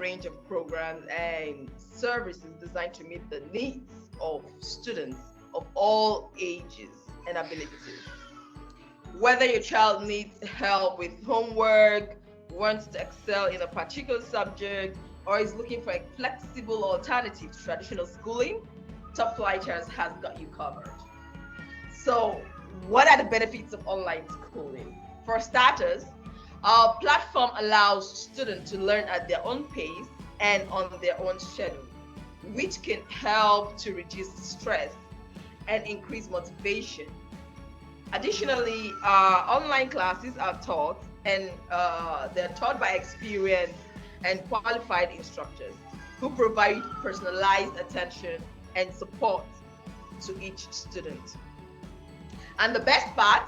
range of programs and services designed to meet the needs of students of all ages and abilities. Whether your child needs help with homework, wants to excel in a particular subject, or is looking for a flexible alternative to traditional schooling, Topflighters has got you covered. So, what are the benefits of online schooling? For starters, our platform allows students to learn at their own pace and on their own schedule, which can help to reduce stress and increase motivation. Additionally, online classes are taught and they're taught by experienced and qualified instructors who provide personalized attention and support to each student. And the best part,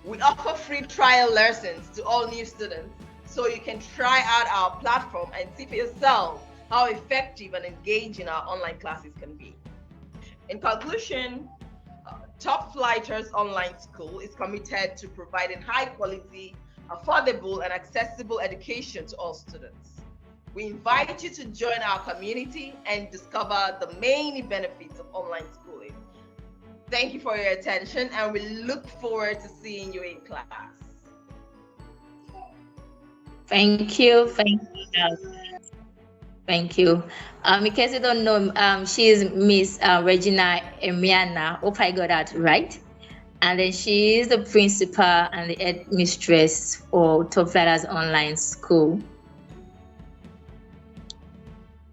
we offer free trial lessons to all new students so you can try out our platform and see for yourself how effective and engaging our online classes can be. In conclusion, Topflighters Online School is committed to providing high quality, affordable, and accessible education to all students. We invite you to join our community and discover the many benefits of online schooling. Thank you for your attention, and we look forward to seeing you in class. Thank you. Thank you. Thank you. In case you don't know, she is Miss Regina Emiana. Hope I got that right. And then she is the principal and the headmistress for Topflighters Online School.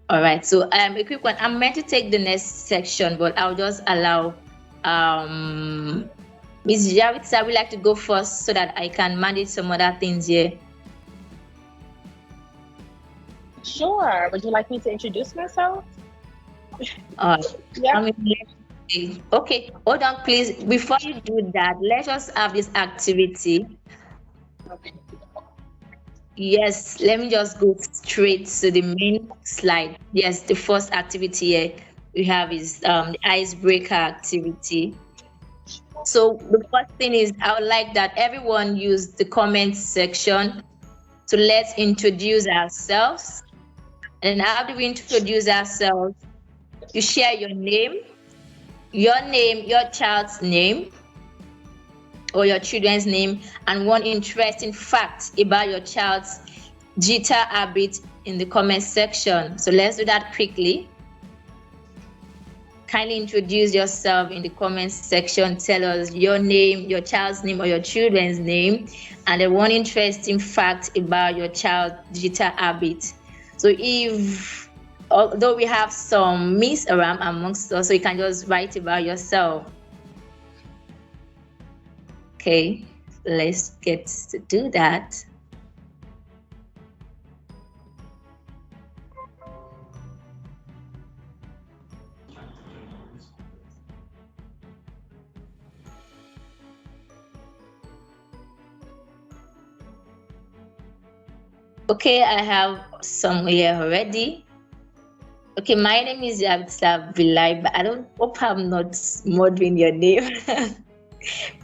All right. So a quick one. I'm meant to take the next section, but I'll just allow Miss Javitsa would like to go first so that I can manage some other things here. Sure. Would you like me to introduce myself? Yeah. Okay, hold on, please. Before you do that, let's just have this activity. Okay. Yes, let me just go straight to the main slide. Yes, the first activity here we have is the icebreaker activity. So the first thing is I would like that everyone use the comment section to let's introduce ourselves. And after we introduce ourselves, you share your name, your child's name, or your children's name, and one interesting fact about your child's digital habit in the comment section. So let's do that quickly. Kindly introduce yourself in the comments section. Tell us your name, your child's name, or your children's name, and then one interesting fact about your child's digital habit. So although we have some myths around amongst us, so you can just write about yourself. Okay, let's get to do that. Okay, I have some here already. Okay, my name is Yabitsa Vilai, but I don't hope I'm not murdering your name.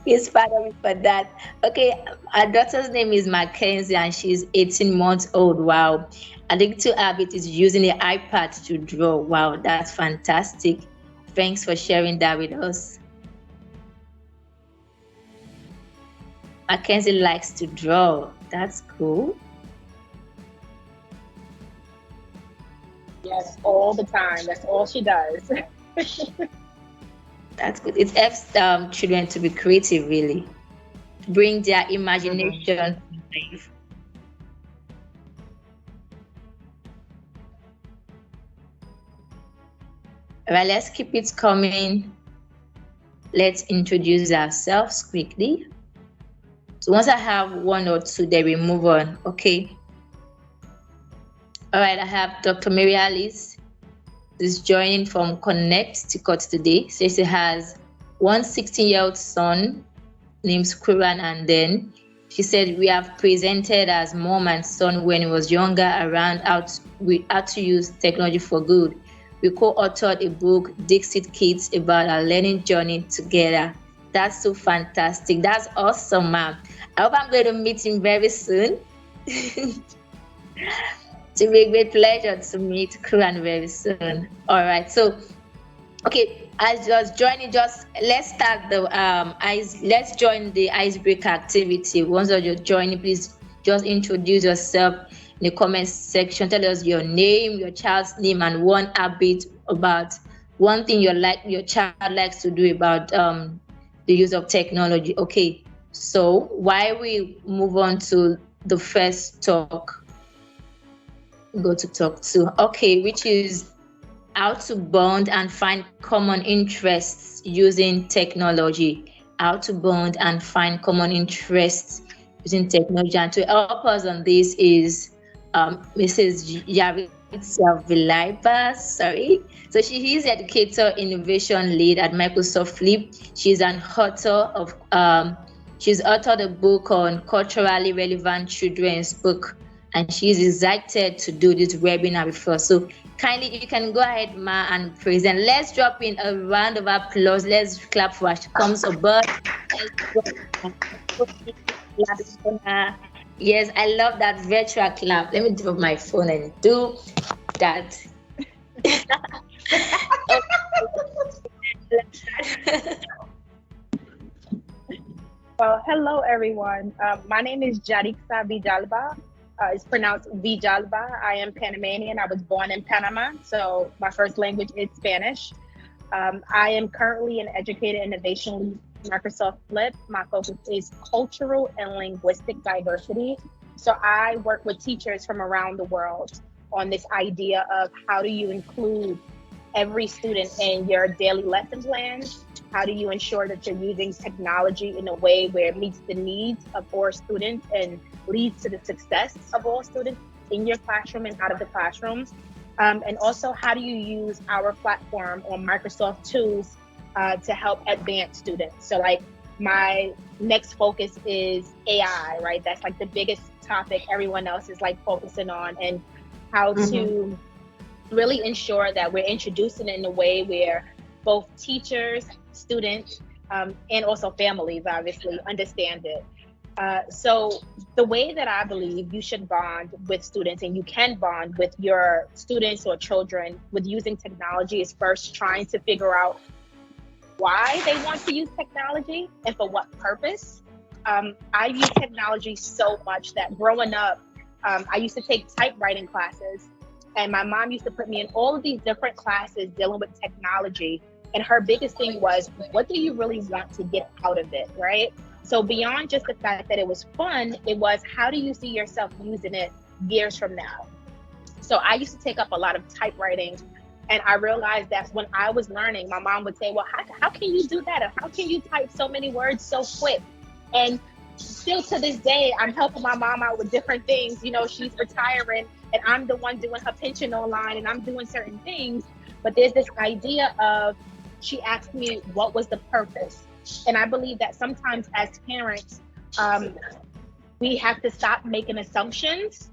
Please pardon me for that. Okay, our daughter's name is Mackenzie and she's 18 months old. Wow. Addictive habit is using the iPad to draw. Wow, that's fantastic. Thanks for sharing that with us. Mackenzie likes to draw. That's cool. Yes, all the time. That's all she does. That's good. It helps children to be creative, really. Bring their imagination to life. All right, let's keep it coming. Let's introduce ourselves quickly. So once I have one or two, then we move on, okay? All right, I have Dr. Mary Alice, who's joining from Connecticut today. So she has one 16-year-old son named Kuran, and then she said we have presented as mom and son when he was younger around how to use technology for good. We co-authored a book, Dixit Kids, about our learning journey together. That's so fantastic. That's awesome, ma'am. I hope I'm going to meet him very soon. To be a great pleasure to meet Kuran very soon. All right. So, okay, as just joining, just let's start the ice. Let's join the icebreaker activity. Once you're joining, please just introduce yourself in the comment section. Tell us your name, your child's name, and one habit about one thing your child likes to do about the use of technology. Okay. So while we move on to the first talk, go to talk two. Okay, which is how to bond and find common interests using technology. How to bond and find common interests using technology. And to help us on this is Mrs. Yaritza Vilaiba. Sorry. So she is educator innovation lead at Microsoft Flip. She's an author of she's authored a book on culturally relevant children's book, and she's excited to do this webinar with us. So kindly, you can go ahead, Ma, and present. Let's drop in a round of applause. Let's clap for her. She comes aboard. Yes, I love that virtual clap. Let me drop my phone and do that. Well, hello everyone. My name is Jarixa Vijalba. It's pronounced Vijalba. I am Panamanian. I was born in Panama, so my first language is Spanish. I am currently an educator innovation lead at Microsoft Flip. My focus is cultural and linguistic diversity. So I work with teachers from around the world on this idea of how do you include every student in your daily lesson plans? How do you ensure that you're using technology in a way where it meets the needs of all students and leads to the success of all students in your classroom and out of the classrooms? And also, how do you use our platform on Microsoft tools to help advance students? So like my next focus is AI, right? That's like the biggest topic everyone else is like focusing on, and how to really ensure that we're introducing it in a way where both teachers, students, and also families obviously understand it. So the way that I believe you should bond with students, and you can bond with your students or children with using technology, is first trying to figure out why they want to use technology and for what purpose. I use technology so much that growing up, I used to take typewriting classes, and my mom used to put me in all of these different classes dealing with technology. And her biggest thing was, what do you really want to get out of it, right? So beyond just the fact that it was fun, it was, how do you see yourself using it years from now? So I used to take up a lot of typewriting, and I realized that when I was learning, my mom would say, well, how can you do that? Or how can you type so many words so quick? And still to this day, I'm helping my mom out with different things. You know, she's retiring and I'm the one doing her pension online, and I'm doing certain things. But there's this idea of, she asked me what was the purpose. And I believe that sometimes as parents, we have to stop making assumptions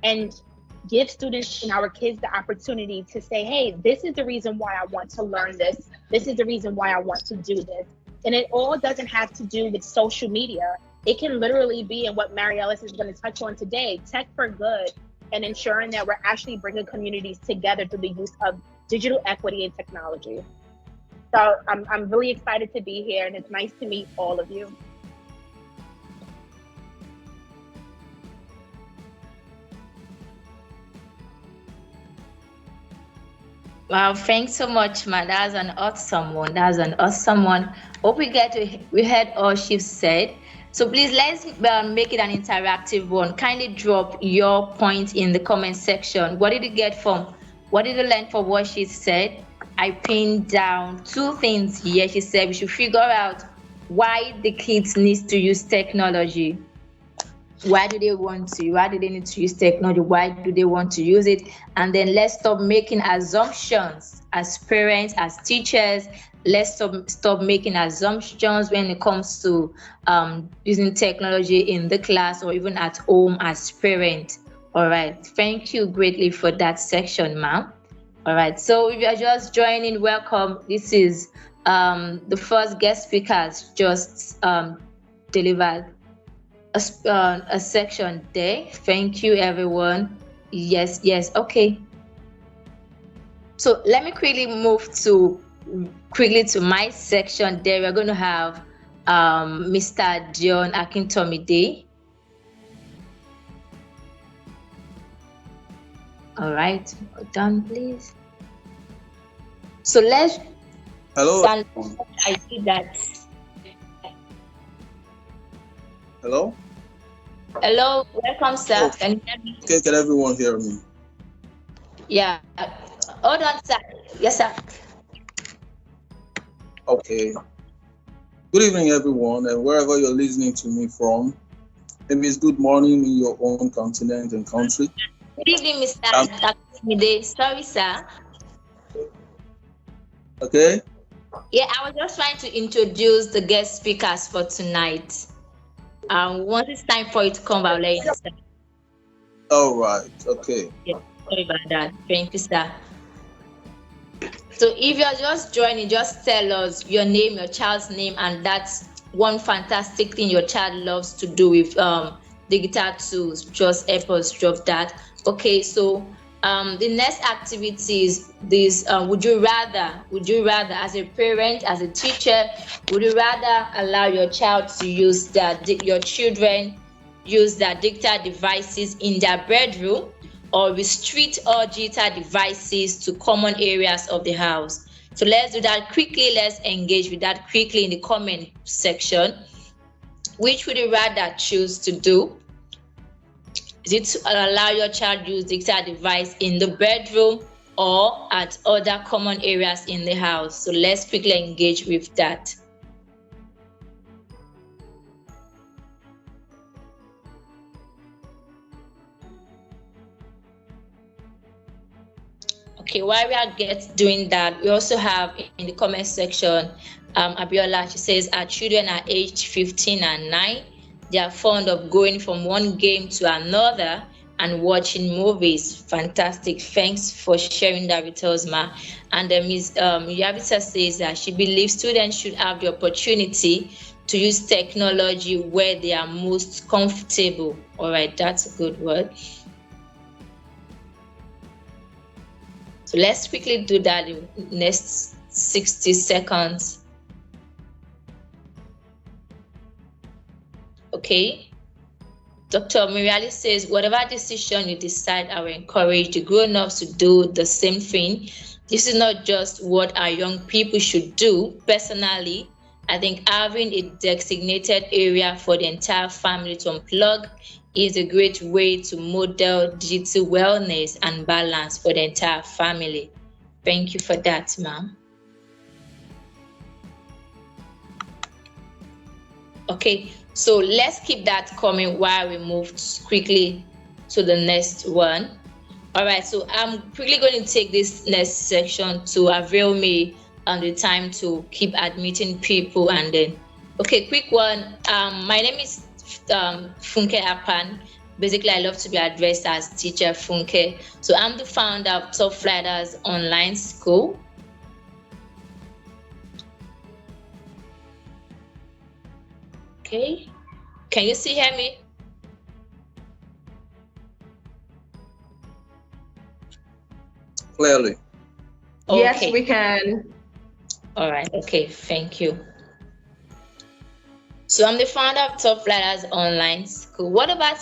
and give students and our kids the opportunity to say, hey, this is the reason why I want to learn this. This is the reason why I want to do this. And it all doesn't have to do with social media. It can literally be, and what Mary Ellis is going to touch on today, tech for good, and ensuring that we're actually bringing communities together through the use of digital equity and technology. So I'm really excited to be here, and it's nice to meet all of you. Wow, thanks so much, man. That's an awesome one. That's an awesome one. Hope we heard all she said. So please, let's make it an interactive one. Kindly drop your point in the comment section. What did you learn from what she said? I pinned down 2 things here. She said we should figure out why the kids need to use technology. Why do they need to use technology? Why do they want to use it? And then let's stop making assumptions as parents, as teachers. Let's stop making assumptions when it comes to using technology in the class or even at home as parents. All right. Thank you greatly for that section, ma'am. All right. So if you are just joining, welcome. This is the first guest speaker has just delivered a section there. Thank you, everyone. Yes, okay. So let me quickly to my section. There we're going to have Mr. Dion Akintomide. All right, done, please. So let's Hello. stand. I see that. Hello. Hello, welcome, sir. Oh, Can you hear me? okay. Can everyone hear me? Yeah. Hold on, sir. Yes, sir. Okay. Good evening, everyone, and wherever you're listening to me from. Maybe it's good morning in your own continent and country. Good evening, Mr. Um, Akintomide. Sorry, sir. okay. Yeah, I was just trying to introduce the guest speakers for tonight. Once it's time for it to come, I'll let you know, sir. All right. Okay. Yeah, sorry about that. Thank you, sir. So if you're just joining, just tell us your name, your child's name, and that's one fantastic thing your child loves to do with digital tools. Just help us drop that. Okay, so the next activity is this. Would you rather, as a parent, as a teacher, would you rather allow your child to use your children use their digital devices in their bedroom, or restrict all digital devices to common areas of the house? So let's do that quickly. Let's engage with that quickly in the comment section. Which would you rather choose to do? Is it to allow your child use digital device in the bedroom or at other common areas in the house? So let's quickly engage with that. Okay, while we are doing that, we also have in the comment section, Abiola, she says our children are aged 15 and 9. They are fond of going from one game to another and watching movies. Fantastic. Thanks for sharing that with us, Ma. And Ms. Yabita says that she believes students should have the opportunity to use technology where they are most comfortable. All right, that's a good word. So let's quickly do that in the next 60 seconds. Okay. Dr. Miriali says, whatever decision you decide, I will encourage the grown-ups to do the same thing. This is not just what our young people should do. Personally, I think having a designated area for the entire family to unplug is a great way to model digital wellness and balance for the entire family. Thank you for that, ma'am. Okay, so let's keep that coming while we move quickly to the next one. All right, so I'm quickly going to take this next section to avail me on the time to keep admitting people. And then, okay, quick one. My name is Funke Apan. Basically, I love to be addressed as Teacher Funke. So I'm the founder of Topflighters Online School. Okay, can you still hear me? Clearly. Okay. Yes, we can. All right, okay, thank you. So I'm the founder of Topflighters Online School. What about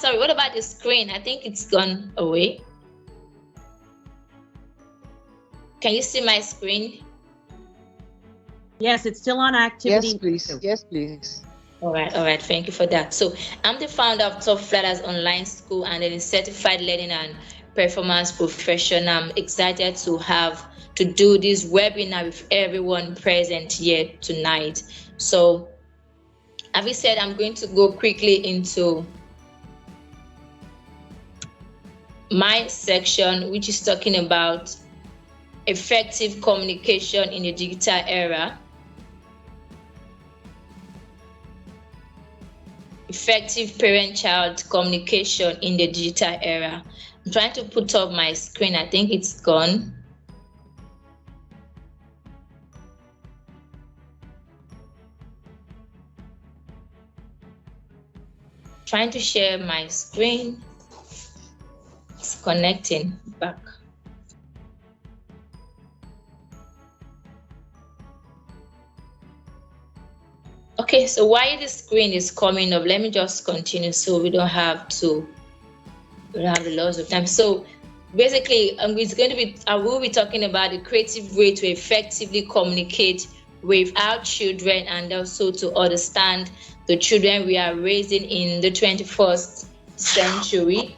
the screen? I think it's gone away. Can you see my screen? Yes, it's still on activity. Yes, please. Yes, please. All right, thank you for that. So I'm the founder of Topflighters Online School and a certified learning and performance professional. I'm excited to do this webinar with everyone present here tonight. So, having said, I'm going to go quickly into my section, which is talking about effective communication in the digital era. Effective parent-child communication in the digital era. I'm trying to put up my screen. I think it's gone. Trying to share my screen. It's connecting back. Okay, so while the screen is coming up, let me just continue so we don't have a lot of time. So basically, I will be talking about the creative way to effectively communicate with our children and also to understand the children we are raising in the 21st century.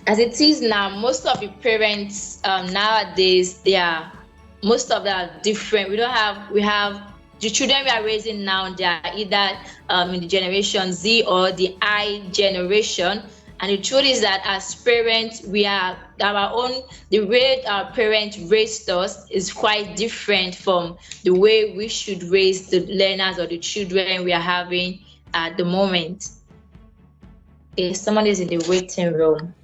As it is now, most of the parents nowadays, most of them are different. We have the children we are raising now, they are either in the generation Z or the I generation. And the truth is that as parents, the way our parents raised us is quite different from the way we should raise the learners or the children we are having at the moment. Okay, someone is in the waiting room.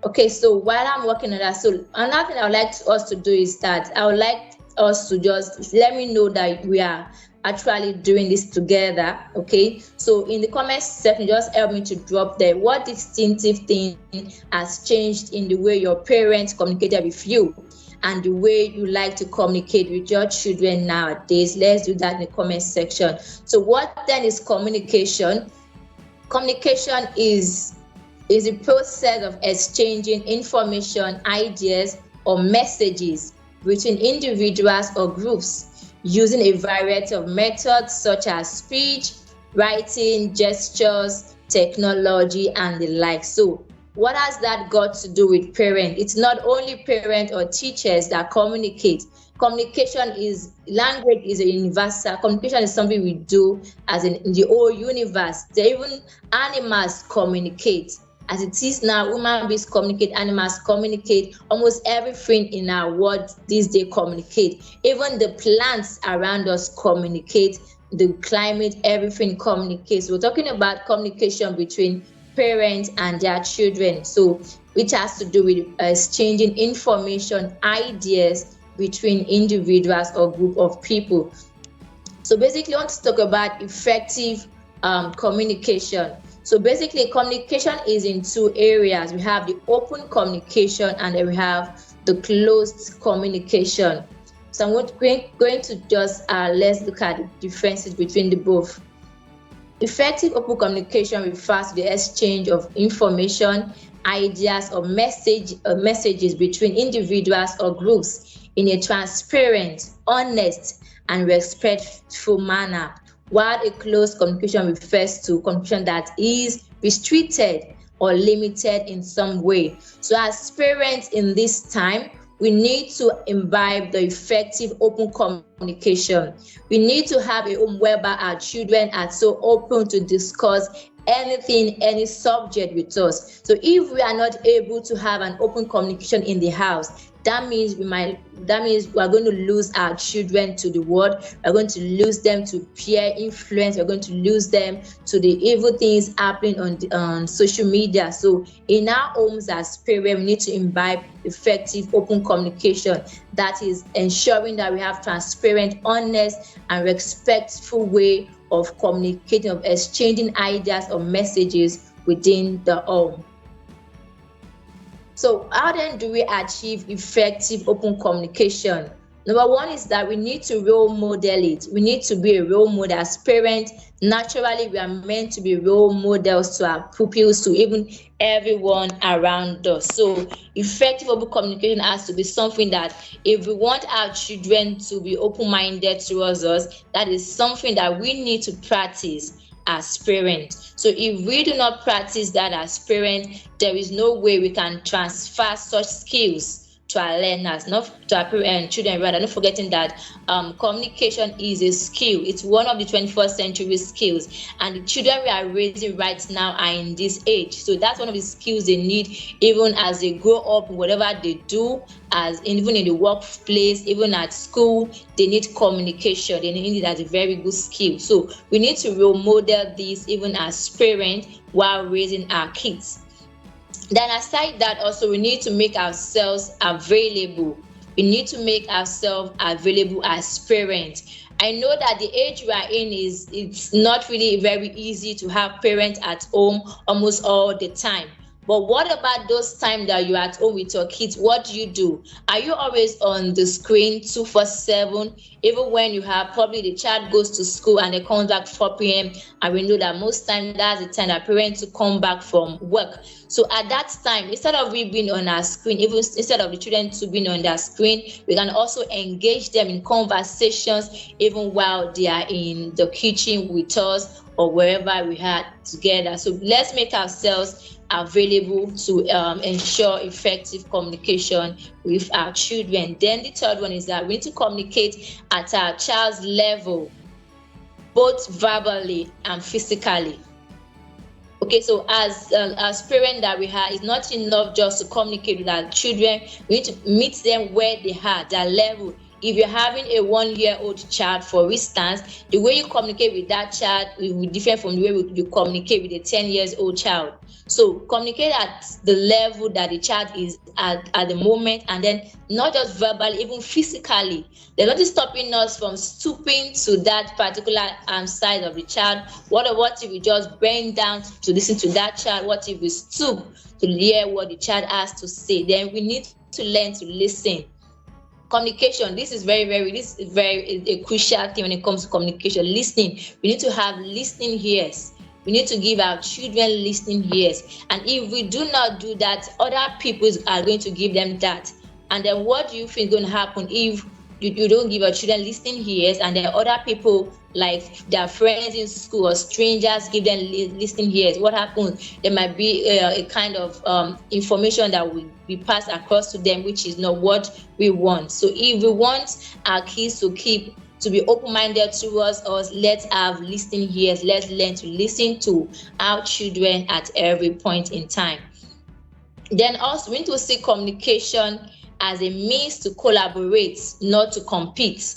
Okay, so while I'm working on that, so another thing I would like us to do is that I would like us to just let me know that we are actually doing this together. Okay, so in the comment section, just help me to drop there what distinctive thing has changed in the way your parents communicated with you and the way you like to communicate with your children nowadays. Let's do that in the comment section. So what then is communication? Communication is a process of exchanging information, ideas, or messages between individuals or groups using a variety of methods such as speech, writing, gestures, technology, and the like. So what has that got to do with parents? It's not only parents or teachers that communicate. Language is a universal. Communication is something we do as in the whole universe. Even animals communicate. As it is now, human beings communicate, animals communicate, almost everything in our world these days communicate. Even the plants around us communicate, the climate, everything communicates. We're talking about communication between parents and their children, so which has to do with exchanging information, ideas between individuals or group of people. So basically, I want to talk about effective communication. So basically, communication is in two areas. We have the open communication and then we have the closed communication. So I'm going to just let's look at the differences between the both. Effective open communication refers to the exchange of information, ideas, or messages between individuals or groups in a transparent, honest, and respectful manner, while a closed communication refers to communication that is restricted or limited in some way. So as parents in this time, we need to imbibe the effective open communication. We need to have a home whereby our children are so open to discuss anything, any subject with us. So if we are not able to have an open communication in the house, that means we are going to lose our children to the world. We're going to lose them to peer influence. We're going to lose them to the evil things happening on social media. So in our homes as parents, we need to imbibe effective open communication. That is ensuring that we have transparent, honest, and respectful way of communicating, of exchanging ideas or messages within the home. So how then do we achieve effective open communication? Number one is that we need to role model it. We need to be a role model. As parents, naturally, we are meant to be role models to our pupils, to even everyone around us. So effective open communication has to be something that if we want our children to be open-minded towards us, that is something that we need to practice as parents. So if we do not practice that as parents, there is no way we can transfer such skills to our learners, not to our children rather. Not forgetting that communication is a skill. It's one of the 21st century skills, and the children we are raising right now are in this age. So that's one of the skills they need even as they grow up, whatever they do, as even in the workplace, even at school, they need communication. They need it as a very good skill. So we need to role model this even as parents while raising our kids. Then aside that, also we need to make ourselves available. We need to make ourselves available as parents. I know that the age we are in is it's not really very easy to have parents at home almost all the time. But what about those times that you're at home with your kids? What do you do? Are you always on the screen 247? Even when you have probably the child goes to school and they come back 4 p.m. and we know that most times that's the time that parents to come back from work. So at that time, instead of we being on our screen, even instead of the children to being on their screen, we can also engage them in conversations even while they are in the kitchen with us or wherever we are together. So let's make ourselves available to ensure effective communication with our children. Then the third one is that we need to communicate at our child's level, both verbally and physically. Okay, so as parents that we have, it's not enough just to communicate with our children. We need to meet them where they are, their level. If you're having a 1-year-old child, for instance, the way you communicate with that child will be different from the way you communicate with a 10-year-old child. So communicate at the level that the child is at the moment, and then not just verbally, even physically. They're not stopping us from stooping to that particular side of the child. What if we just bend down to listen to that child? What if we stoop to hear what the child has to say? Then we need to learn to listen. Communication, this is very a crucial thing when it comes to communication. Listening, we need to have listening ears. We need to give our children listening ears, and if we do not do that, other people are going to give them that. And then what do you think is going to happen if you don't give your children listening ears, and then other people like their friends in school or strangers give them listening ears? What happens? There might be a kind of information that will be passed across to them, which is not what we want. So if we want our kids to be open-minded towards us, let's have listening ears. Let's learn to listen to our children at every point in time. Then also we need to see communication as a means to collaborate, not to compete.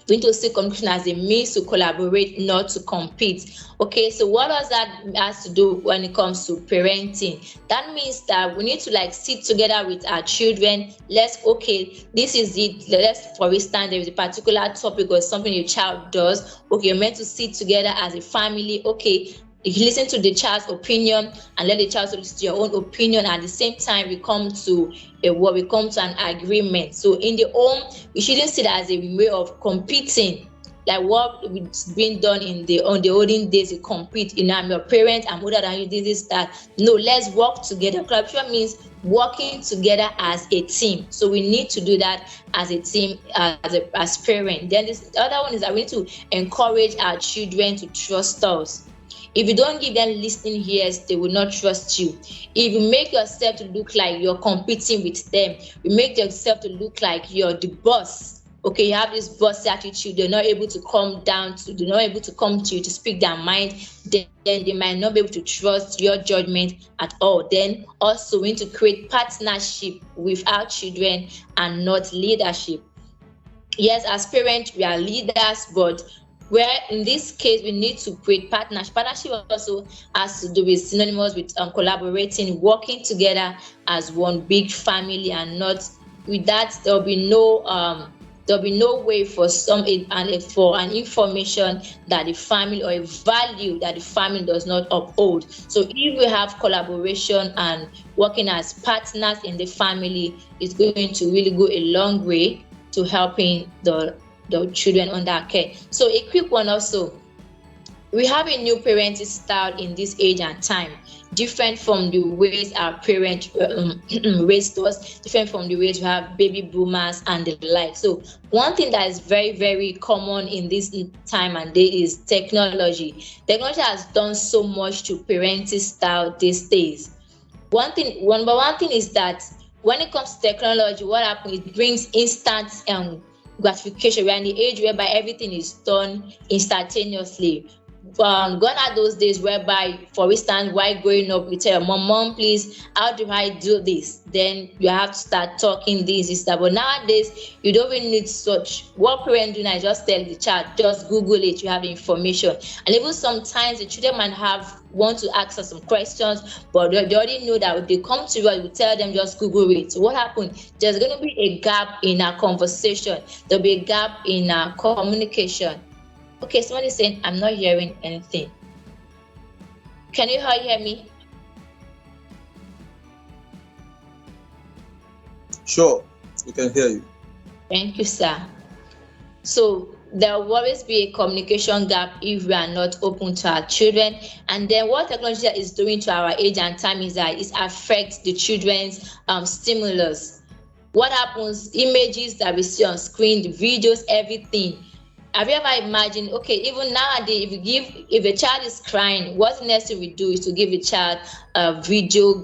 We need to see communication as a means to collaborate, not to compete. Okay, so what does that has to do when it comes to parenting? That means that we need to sit together with our children. This is it. For instance, there is a particular topic or something your child does. Okay, you're meant to sit together as a family. Okay, you listen to the child's opinion and let the child listen to your own opinion. At the same time, we come to an agreement. So in the home, we shouldn't see that as a way of competing, like what was being done on the olden days. You compete, I'm your parent, I'm older than you, this, that. No, let's work together. Collaboration means working together as a team. So we need to do that as a team, as parents. Then the other one is that we need to encourage our children to trust us. If you don't give them listening ears, they will not trust you. If you make yourself to look like you're competing with them, you make yourself to look like you're the boss. Okay, you have this boss attitude. They're not able to come to you to speak their mind. Then they might not be able to trust your judgment at all. Then also we need to create partnership with our children and not leadership. Yes, as parents, we are leaders, but where in this case we need to create partnership. Partnership also has to do with synonymous with collaborating, working together as one big family, and not with that there'll be no way for an information that the family or a value that the family does not uphold. So if we have collaboration and working as partners in the family, it's going to really go a long way to helping the children under care. So a quick one also, we have a new parenting style in this age and time, different from the ways our parents raised us, different from the ways we have baby boomers and the like. So one thing that is very, very common in this time and day is technology. Technology has done so much to parenting style these days. One thing is that when it comes to technology, what happens? It brings instant gratification. We're in the age whereby everything is done instantaneously. gone are those days whereby, for instance, while growing up, you tell your mom, please, how do I do this? Then you have to start talking this, that. But nowadays, you don't even need such. What parents do now is just tell the child, just Google it, you have information. And even sometimes the children might want to ask us some questions, but they already know that if they come to us, we tell them just Google it. So what happened? There's going to be a gap in our conversation. There'll be a gap in our communication. Okay, someone is saying, I'm not hearing anything. Can you all hear me? Sure, we can hear you. Thank you, sir. So there will always be a communication gap if we are not open to our children. And then what technology is doing to our age and time is that it affects the children's stimulus. What happens? Images that we see on screen, the videos, everything. Have you ever imagined, okay, even nowadays, if a child is crying, what's the next thing we do is to give a child a video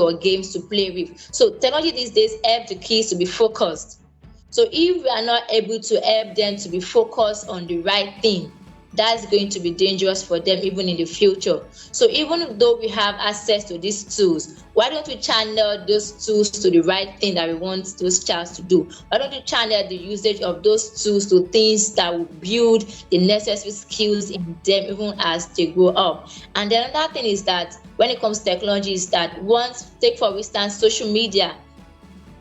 or games to play with. So technology these days help the kids to be focused. So if we are not able to help them to be focused on the right thing, that's going to be dangerous for them even in the future. So even though we have access to these tools, why don't we channel those tools to the right thing that we want those child to do? Why don't we channel the usage of those tools to things that will build the necessary skills in them even as they grow up? And then another thing is that when it comes to technology is that take for instance social media.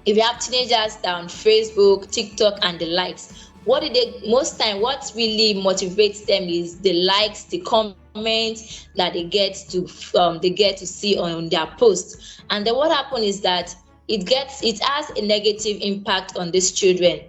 If you have teenagers that are on Facebook, TikTok, and the likes, what really motivates them is the likes, the comments that they get to see on their posts. And then what happens is that it has a negative impact on these children.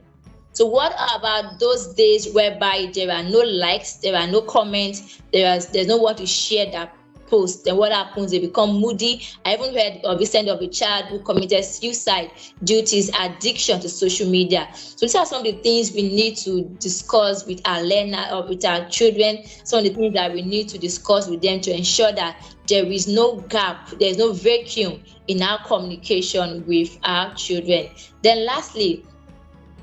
So what about those days whereby there are no likes, there are no comments, there's no one to share that post? Then what happens? They become moody. I even heard of a child who committed suicide due to his addiction to social media. So these are some of the things we need to discuss with our learner or with our children, some of the things that we need to discuss with them to ensure that there is no gap, there's no vacuum in our communication with our children. Then lastly,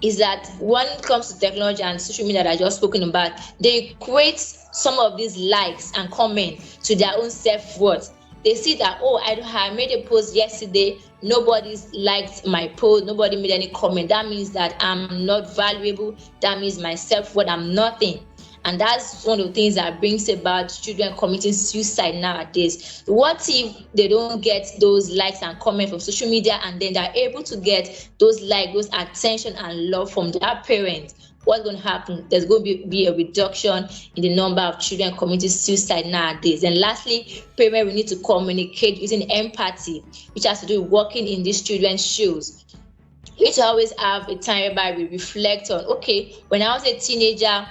is that when it comes to technology and social media that I just spoken about, they equate some of these likes and comments to their own self-worth. They see that, I made a post yesterday, nobody's liked my post, nobody made any comment. That means that I'm not valuable. That means my self-worth, I'm nothing. And that's one of the things that brings about children committing suicide nowadays. What if they don't get those likes and comments from social media, and then they're able to get those likes, those attention and love from their parents? What's going to happen? There's going to be a reduction in the number of children committing suicide nowadays. And lastly, parents, we need to communicate using empathy, which has to do with walking in these children's shoes. We need to always have a time whereby we reflect on, okay, when I was a teenager,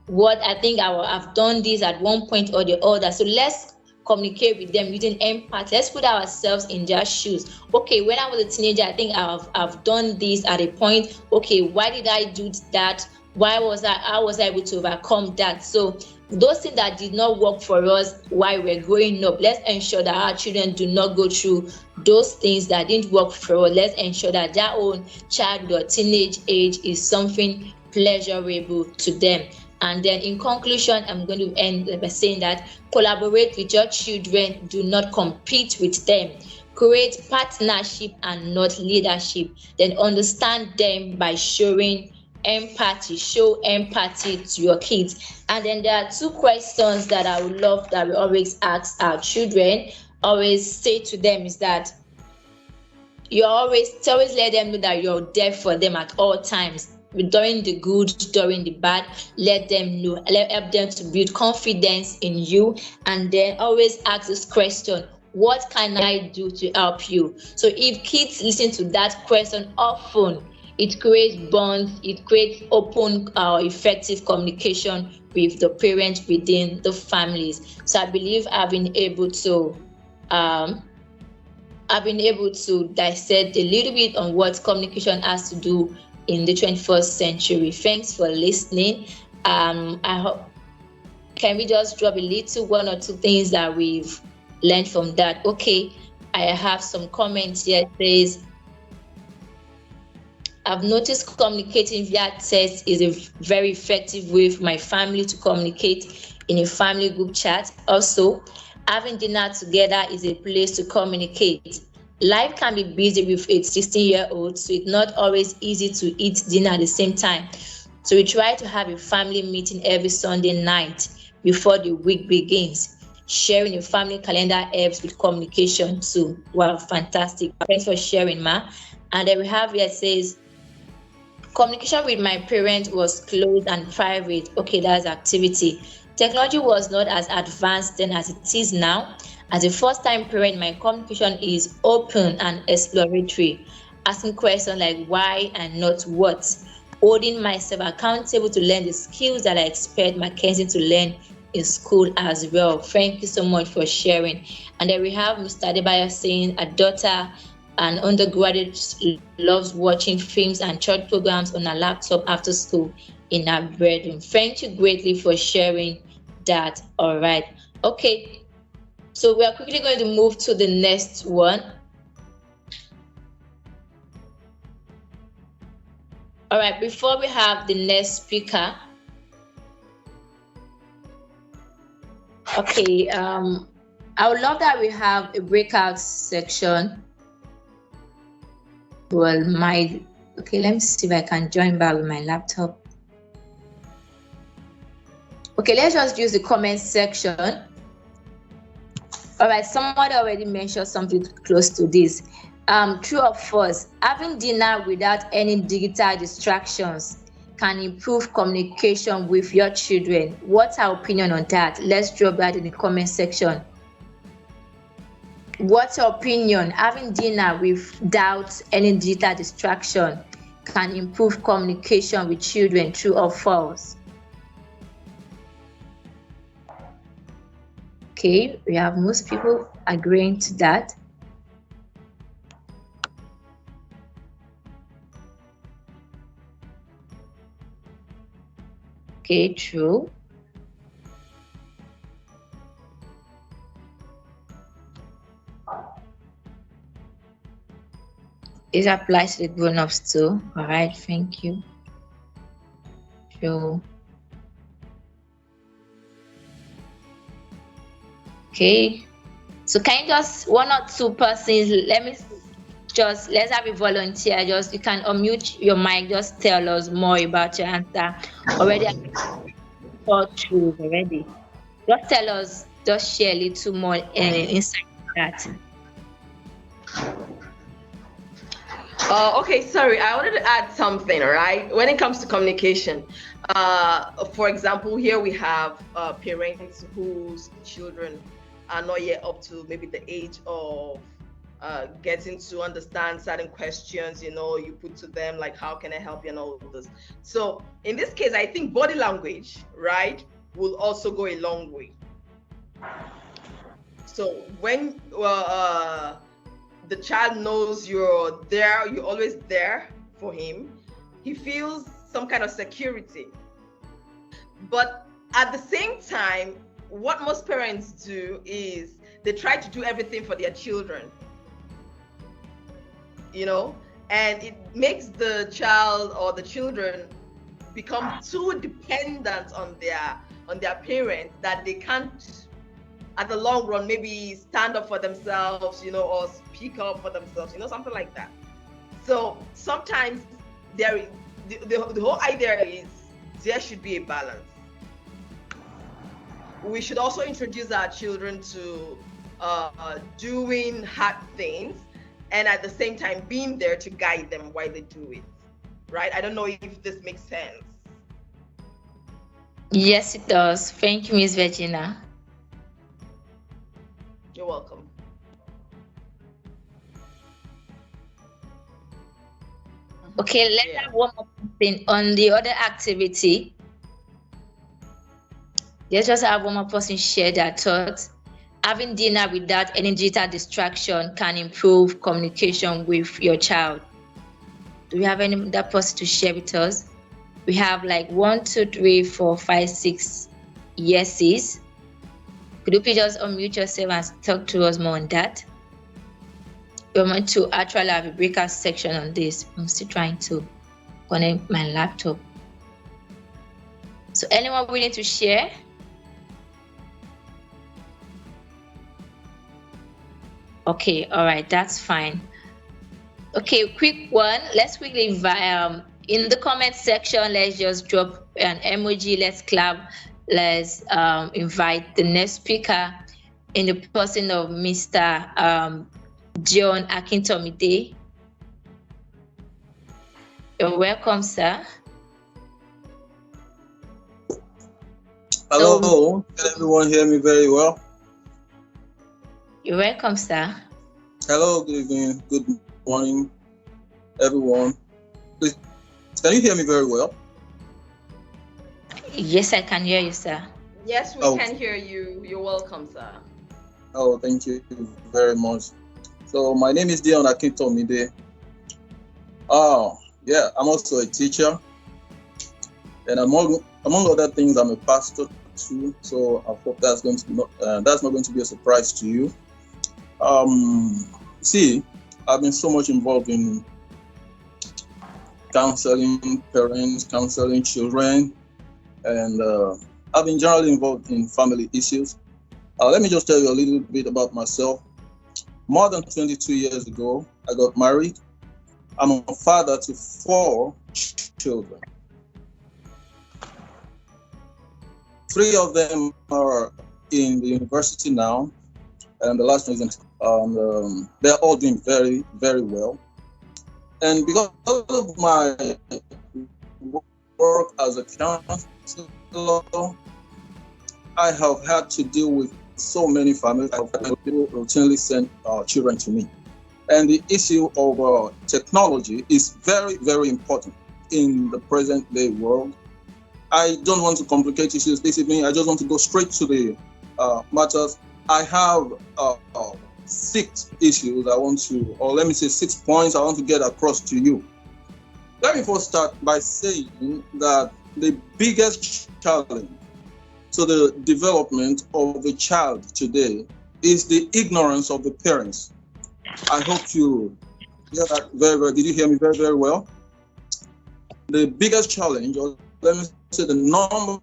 what I think I've done this at one point or the other. So let's communicate with them using empathy. Let's put ourselves in their shoes. Okay, when I was a teenager, I think I've done this at a point. Okay, why did I do that? How was I able to overcome that? So those things that did not work for us while we're growing up, let's ensure that our children do not go through those things that didn't work for us. Let's ensure that their own childhood or teenage age is something pleasurable to them. And then in conclusion, I'm going to end by saying that collaborate with your children, do not compete with them. Create partnership and not leadership. Then understand them by showing empathy. Show empathy to your kids. And then there are two questions that I would love that we always ask our children, always say to them is that you always let them know that you're there for them at all times. During the good, during the bad, let them know, help them to build confidence in you, and then always ask this question: what can I do to help you? So if kids listen to that question often, it creates bonds, it creates open effective communication with the parents within the families. So I believe I've been able to dissect a little bit on what communication has to do in the 21st century. Thanks for listening. I hope, can we just drop a little one or two things that we've learned from that? Okay, I have some comments here. It says, I've noticed communicating via text is a very effective way for my family to communicate. in a family group chat. Also, having dinner together is a place to communicate. Life can be busy with a 16-year-old, so it's not always easy to eat dinner at the same time. So we try to have a family meeting every Sunday night before the week begins. Sharing a family calendar helps with communication too. Wow, fantastic. Thanks for sharing, Ma. And then we have here, it says, communication with my parents was closed and private. Okay, that's activity. Technology was not as advanced then as it is now. As a first-time parent, my communication is open and exploratory, asking questions like why and not what, holding myself accountable to learn the skills that I expect Mackenzie to learn in school as well. Thank you so much for sharing. And then we have Mr. Adebayo saying a daughter, an undergraduate, loves watching films and church programs on a laptop after school in her bedroom. Thank you greatly for sharing that. All right. Okay. So we are quickly going to move to the next one. All right. Before we have the next speaker, okay, I would love that we have a breakout section. Well, okay, let me see if I can join back with my laptop. Okay, let's just use the comment section. All right, someone already mentioned something close to this. True or false, having dinner without any digital distractions can improve communication with your children. What's our opinion on that? Let's drop that in the comment section. What's your opinion? Having dinner without any digital distraction can improve communication with children, true or false? Okay, we have most people agreeing to that. Okay, true. It applies to the grown-ups too. All right, thank you. True. Okay, so can you just one or two persons, let's have a volunteer, just you can unmute your mic, just tell us more about your answer. Already thought through already. Just tell us, just share a little more insight on that. Okay, sorry, I wanted to add something, right? When it comes to communication, for example, here we have parents whose children are not yet up to maybe the age of getting to understand certain questions, you put to them, like, how can I help you and all of this. So in this case, I think body language, right, will also go a long way. So when the child knows you're there, you're always there for him, he feels some kind of security. But at the same time, what most parents do is they try to do everything for their children, and it makes the child or the children become too dependent on their parents that they can't, at the long run, maybe stand up for themselves, or speak up for themselves, something like that. So sometimes the whole idea is there should be a balance. We should also introduce our children to doing hard things, and at the same time being there to guide them while they do it, right? I don't know if this makes sense. Yes, it does. Thank you, Ms. Virginia. You're welcome. Okay, let's have one more thing on the other activity. Let's just have one more person share their thoughts. Having dinner without any digital distraction can improve communication with your child. Do we have any other person to share with us? We have like 1, 2, 3, 4, 5, 6 yeses. Could you please just unmute yourself and talk to us more on that? We want to actually have a breakout section on this. I'm still trying to connect my laptop. So anyone willing to share? Okay, all right, that's fine. Okay, quick one. Let's quickly in the comment section. Let's just drop an emoji. Let's clap. Let's invite the next speaker in the person of Mr. John Akintomide. You're welcome, sir. Hello, can everyone hear me very well? You're welcome, sir. Hello, good evening, good morning, everyone. Please, can you hear me very well? Yes, I can hear you, sir. Yes, we can hear you. You're welcome, sir. Oh, thank you very much. So my name is Dion Akintomide. Yeah, I'm also a teacher, and among other things, I'm a pastor too. So I hope that's not going to be a surprise to you. See, I've been so much involved in counseling parents, counseling children, and I've been generally involved in family issues. Let me just tell you a little bit about myself. More than 22 years ago, I got married. I'm a father to 4 children. 3 of them are in the university now, and the last one is they're all doing very, very well. And because of my work as a counselor, I have had to deal with so many families. People routinely send children to me. And the issue of technology is very, very important in the present day world. I don't want to complicate issues this evening. I just want to go straight to the matters. I have 6 issues I want to, or let me say 6 points I want to get across to you. Let me first start by saying that the biggest challenge to the development of the child today is the ignorance of the parents. I hope you hear that very well. Did you hear me very, very well? The biggest challenge, or let me say the number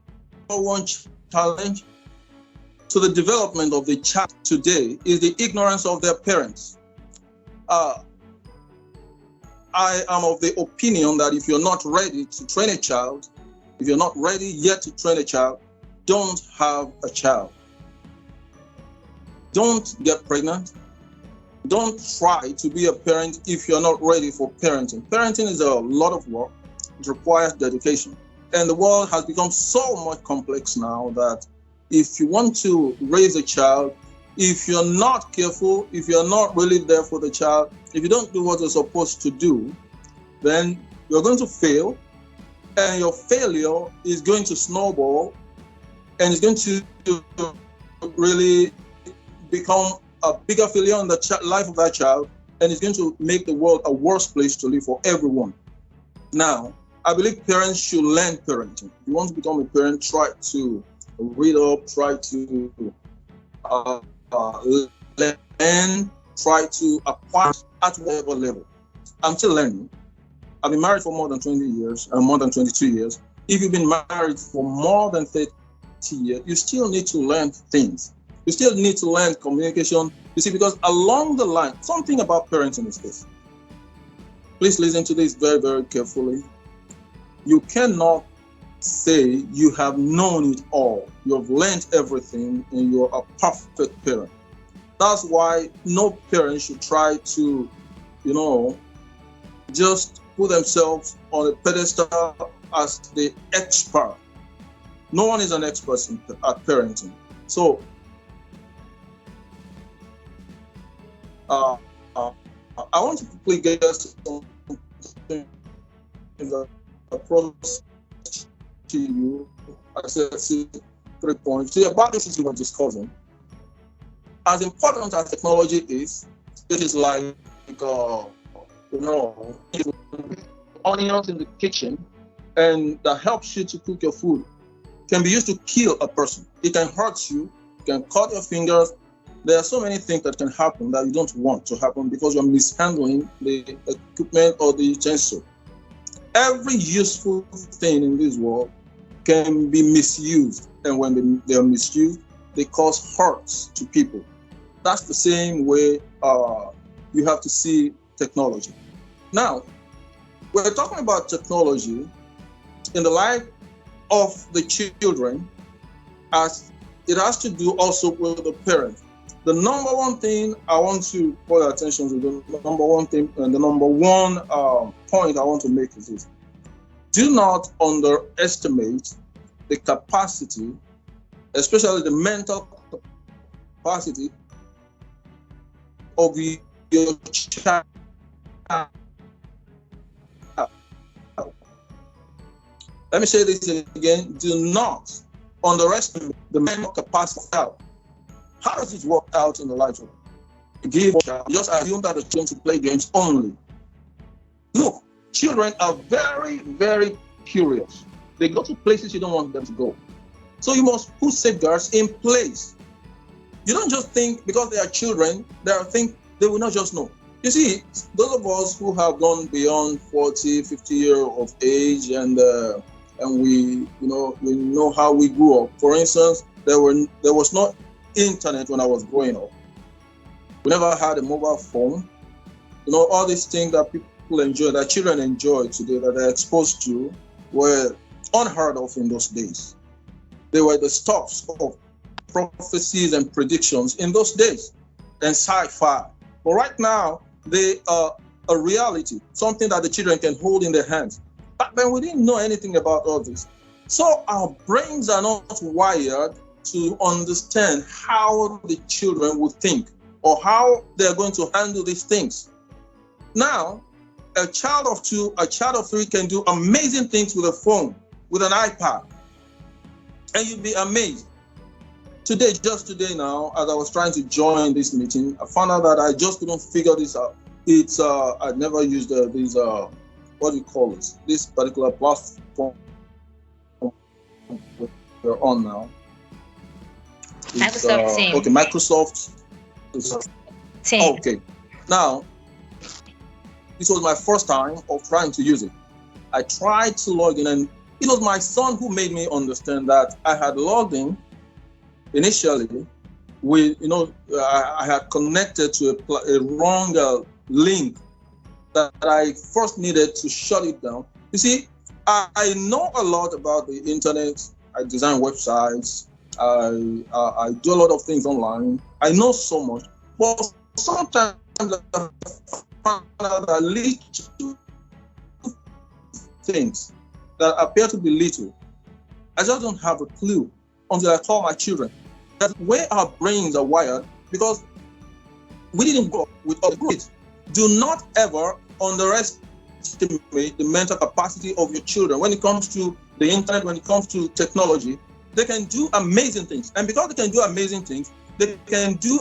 one challenge to the development of the child today is the ignorance of their parents. I am of the opinion that if you're not ready to train a child, if you're not ready yet to train a child, don't have a child. Don't get pregnant. Don't try to be a parent if you're not ready for parenting. Parenting is a lot of work. It requires dedication. And the world has become so much complex now that if you want to raise a child, if you're not careful, if you're not really there for the child, if you don't do what you're supposed to do, then you're going to fail. And your failure is going to snowball, and it's going to really become a bigger failure in the life of that child, and it's going to make the world a worse place to live for everyone. Now, I believe parents should learn parenting. If you want to become a parent, try to read up, try to learn, try to acquire at whatever level. I'm still learning. I've been married for more than 20 years, more than 22 years. If you've been married for more than 30 years, you still need to learn things. You still need to learn communication. You see, because along the line, something about parenting is this. Please listen to this very, very carefully. You cannot say you have known it all. You have learned everything and you're a perfect parent. That's why no parent should try to, just put themselves on a pedestal as the expert. No one is an expert at parenting. So, I want to quickly get something across to you. I said 3 points. See, about this issue we're discussing. As important as technology is, it is like, onions in the kitchen, and that helps you to cook your food, can be used to kill a person. It can hurt you, it can cut your fingers. There are so many things that can happen that you don't want to happen because you're mishandling the equipment or the utensil. Every useful thing in this world can be misused, and when they are misused, they cause hurts to people. That's the same way you have to see technology. Now, we're talking about technology in the life of the children, as it has to do also with the parents. The number one thing I want to call your attention to, the number one thing and the number one point I want to make is this: do not underestimate the capacity, especially the mental capacity of your child. Let me say this again. Do not underestimate the mental capacity of child. How does it work out in the life of a given child? Just assume that the children should play games only. Look, children are very, very curious. They go to places you don't want them to go. So you must put safeguards in place. You don't just think because they are children, there are things they will not just know. You see, those of us who have gone beyond 40, 50 years of age and we know how we grew up. For instance, there was no internet when I was growing up. We never had a mobile phone. All these things that people enjoy, that children enjoy today, that they're exposed to, were unheard of in those days. They were the stuffs of prophecies and predictions in those days, and sci-fi. But right now, they are a reality, something that the children can hold in their hands. Back then, we didn't know anything about all this. So our brains are not wired to understand how the children would think or how they're going to handle these things. Now, a child of 2, a child of 3 can do amazing things with a phone, with an iPad, and you'd be amazed. Just today now, as I was trying to join this meeting, I found out that I just couldn't figure this out. I'd never used these, what do you call it? This particular platform we're on now. Microsoft Teams. Okay, Microsoft Teams. Okay. Now, this was my first time of trying to use it. I tried to log in, and it was my son who made me understand that I had logged in initially with, I had connected to a wrong link that I first needed to shut it down. You see, I know a lot about the internet. I design websites. I do a lot of things online. I know so much, but sometimes I find out that little things that appear to be little, I just don't have a clue until I call my children. That's where our brains are wired, because we didn't grow up with all the grades. Do not ever underestimate the mental capacity of your children when it comes to the internet, when it comes to technology. They can do amazing things. And because they can do amazing things, they can do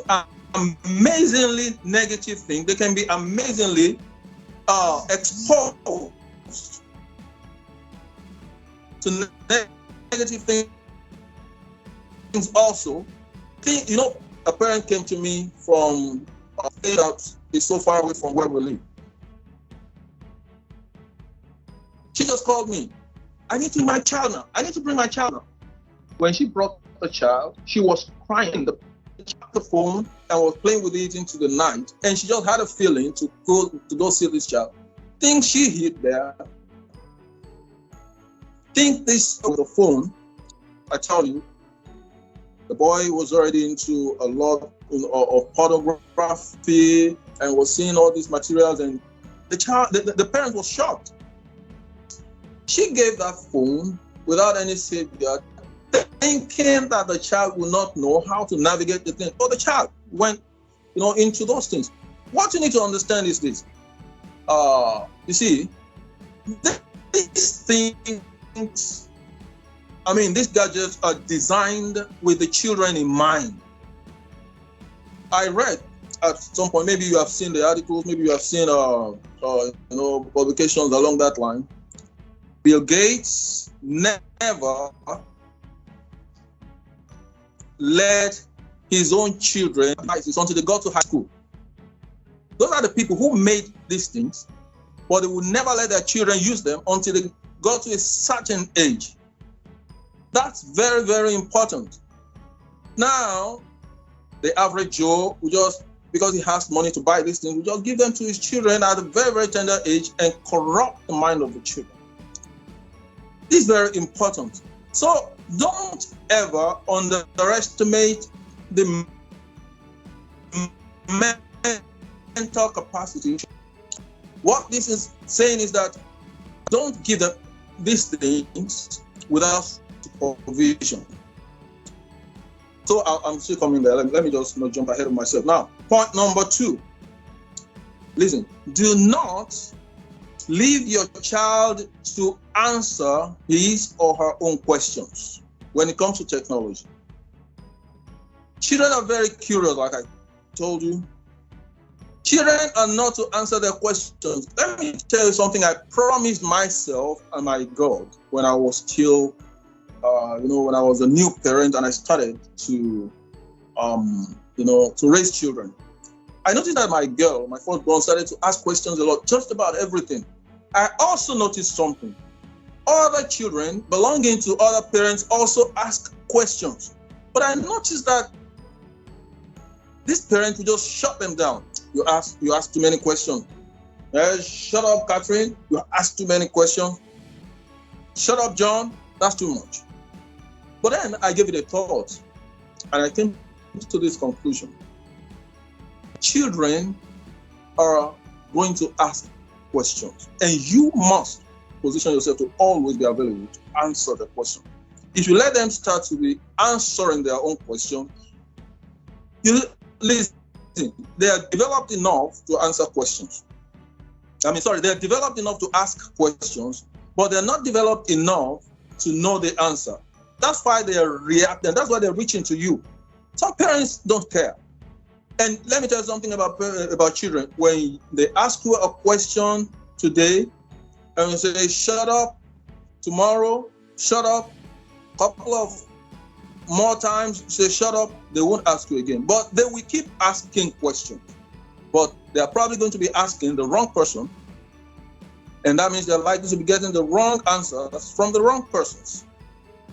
amazingly negative things. They can be amazingly exposed to negative things also. A parent came to me from a state that is so far away from where we live. She just called me. I need to bring my child now. I need to bring my child now. When she brought the child, she was crying. The phone and was playing with it into the night, and she just had a feeling to go see this child. Think she hid there. Think this on the phone. I tell you, the boy was already into a lot of pornography and was seeing all these materials, and the parent was shocked. She gave that phone without any safeguard, thinking that the child will not know how to navigate the thing. But the child went, into those things. What you need to understand is this. You see, these things, these gadgets are designed with the children in mind. I read at some point, maybe you have seen the articles, maybe you have seen publications along that line. Bill Gates never let his own children until they got to high school. Those are the people who made these things, but they would never let their children use them until they got to a certain age. That's very, very important. Now, The average Joe will just, because he has money to buy these things, will just give them to his children at a very, very tender age and corrupt the mind of the children. This is very important. So don't ever underestimate the mental capacity. What this is saying is that don't give them these things without supervision. So I'm still coming there. Let me just not jump ahead of myself. Now, point number 2. Listen, do not leave your child to answer his or her own questions when it comes to technology. Children are very curious, like I told you. Children are not to answer their questions. Let me tell you something I promised myself and my God when I was still when I was a new parent and I started to raise children. I noticed that my girl, my firstborn, started to ask questions a lot, just about everything. I also noticed something. Other children belonging to other parents also ask questions. But I noticed that this parent will just shut them down. You ask too many questions. Shut up, Catherine. You ask too many questions. Shut up, John. That's too much. But then I gave it a thought, and I came to this conclusion. Children are going to ask questions, and you must position yourself to always be available to answer the question. If you let them start to be answering their own question, listen, they are developed enough to answer questions. They're developed enough to ask questions, but they're not developed enough to know the answer. That's why they are reacting. That's why they're reaching to you. Some parents don't care. And let me tell you something about children. When they ask you a question today, and you say, shut up, tomorrow, shut up, couple of more times, say, shut up, they won't ask you again. But they will keep asking questions. But they are probably going to be asking the wrong person. And that means they're likely to be getting the wrong answers from the wrong persons.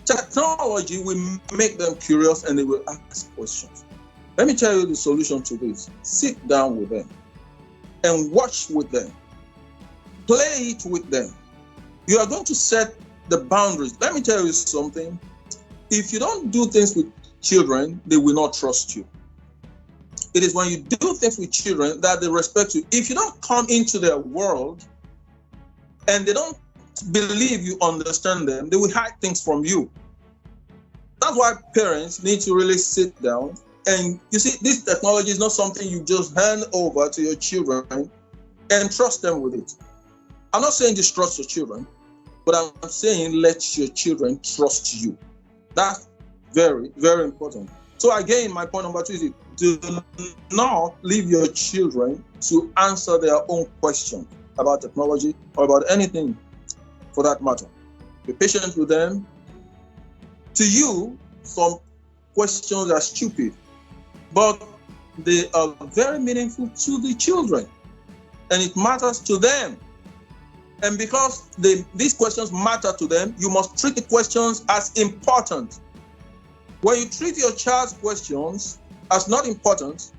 Technology will make them curious and they will ask questions. Let me tell you the solution to this. Sit down with them and watch with them. Play it with them. You are going to set the boundaries. Let me tell you something. If you don't do things with children, they will not trust you. It is when you do things with children that they respect you. If you don't come into their world and they don't believe you understand them, they will hide things from you. That's why parents need to really sit down. And you see, this technology is not something you just hand over to your children and trust them with it. I'm not saying distrust your children, but I'm saying let your children trust you. That's very, very important. So again, my point number 2 is do not leave your children to answer their own questions about technology or about anything for that matter. Be patient with them. To you, some questions are stupid, but they are very meaningful to the children, and it matters to them. And because these questions matter to them, you must treat the questions as important. When you treat your child's questions as not important,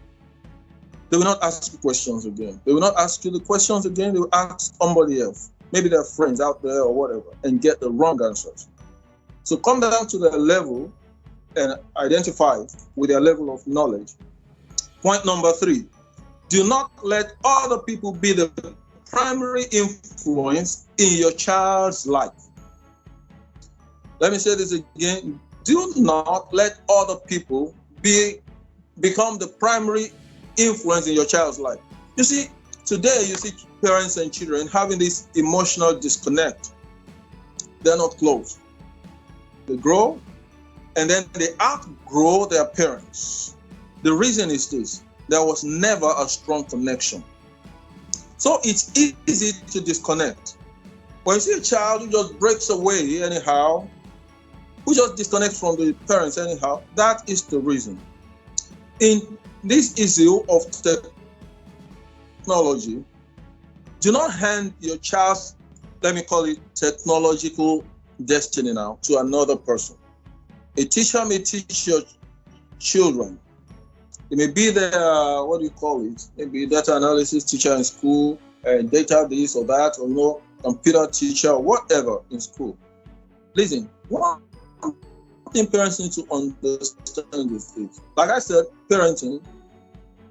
they will not ask you questions again. They will not ask you the questions again. They will ask somebody else, maybe their friends out there or whatever, and get the wrong answers. So come down to their level and identify with their level of knowledge. Point number 3, do not let other people be the primary influence in your child's life. Let me say this again. Do not let other people become the primary influence in your child's life. You see, today you see parents and children having this emotional disconnect. They're not close. They grow and then they outgrow their parents. The reason is this: there was never a strong connection. So it's easy to disconnect. When you see a child who just breaks away anyhow, who just disconnects from the parents anyhow, that is the reason. In this issue of technology, do not hand your child's, let me call it, technological destiny now to another person. A teacher may teach your children It may be the, what do you call it? Maybe data analysis teacher in school, data this or that, or computer teacher, whatever in school. Listen, one thing parents need to understand is this. Like I said, parenting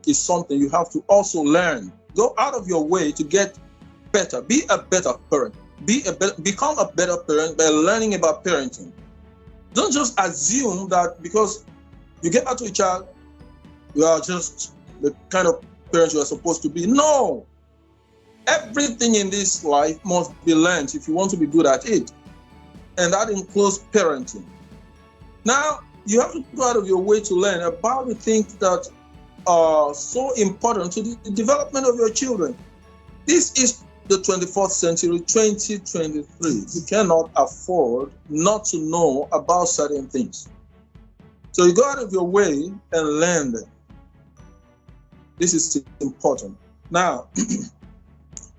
is something you have to also learn. Go out of your way to get better. Be a better parent. Become a better parent by learning about parenting. Don't just assume that because you get out to a child, you are just the kind of parent you are supposed to be. No! Everything in this life must be learned if you want to be good at it. And that includes parenting. Now, you have to go out of your way to learn about the things that are so important to the development of your children. This is the 24th century, 2023. You cannot afford not to know about certain things. So you go out of your way and learn them. This is important. Now,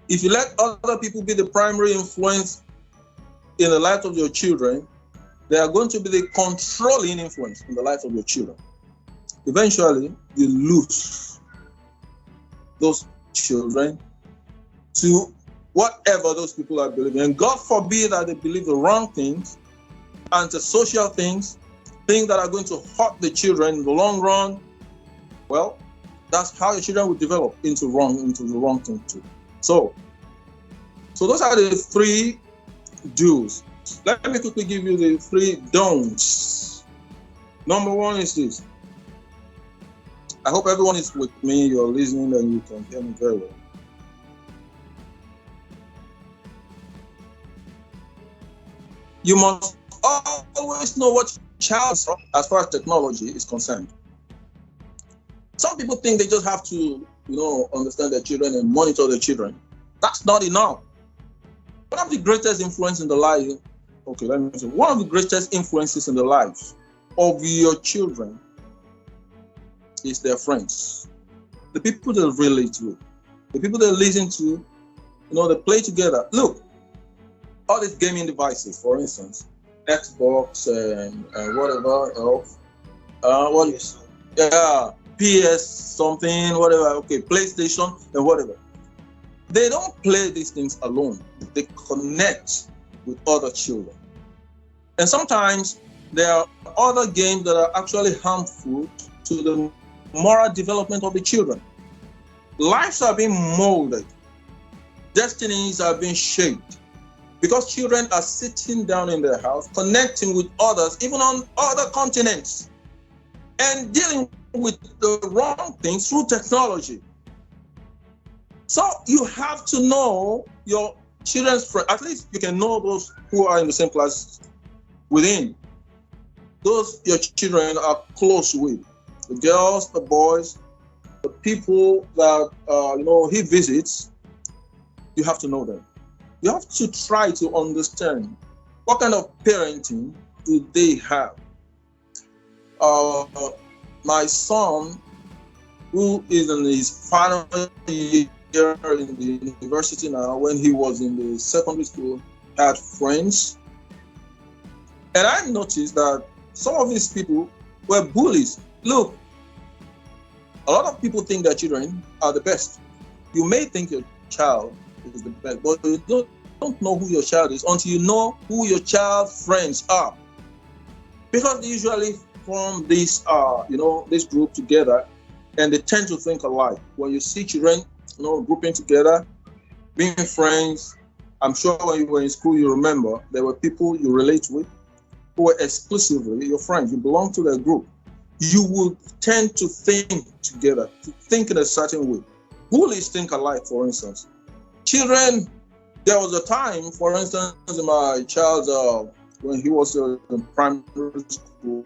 if you let other people be the primary influence in the life of your children, they are going to be the controlling influence in the life of your children. Eventually, you lose those children to whatever those people are believing. And God forbid that they believe the wrong things, antisocial things, things that are going to hurt the children in the long run. Well, that's how your children will develop into the wrong thing too. So those are the 3 do's. Let me quickly give you the 3 don'ts. Number 1 is this. I hope everyone is with me, you're listening, and you can hear me very well. You must always know what child is as far as technology is concerned. Some people think they just have to, understand their children and monitor their children. That's not enough. One of the greatest influences in the life, one of the greatest influences in the lives of your children is their friends, the people they relate with, the people they listen to, they play together. Look, all these gaming devices, for instance, Xbox and whatever else, PS something, whatever, PlayStation and whatever. They don't play these things alone. They connect with other children. And sometimes there are other games that are actually harmful to the moral development of the children. Lives are being molded. Destinies are being shaped. Because children are sitting down in their house, connecting with others, even on other continents, and dealing with the wrong things through technology. So you have to know your children's friends. At least you can know those who are in the same class within. Those your children are close with. The girls, the boys, the people that he visits, you have to know them. You have to try to understand what kind of parenting do they have. My son, who is in his final year in the university now, when he was in the secondary school, had friends. And I noticed that some of these people were bullies. Look, a lot of people think their children are the best. You may think your child is the best, but you don't know who your child is until you know who your child's friends are. Because they usually form this group together, and they tend to think alike. When you see children, grouping together, being friends, I'm sure when you were in school, you remember there were people you relate with who were exclusively your friends. You belong to their group. You will tend to think together, to think in a certain way. Bullies think alike, for instance. Children, there was a time, for instance, in my child's, when he was in primary school,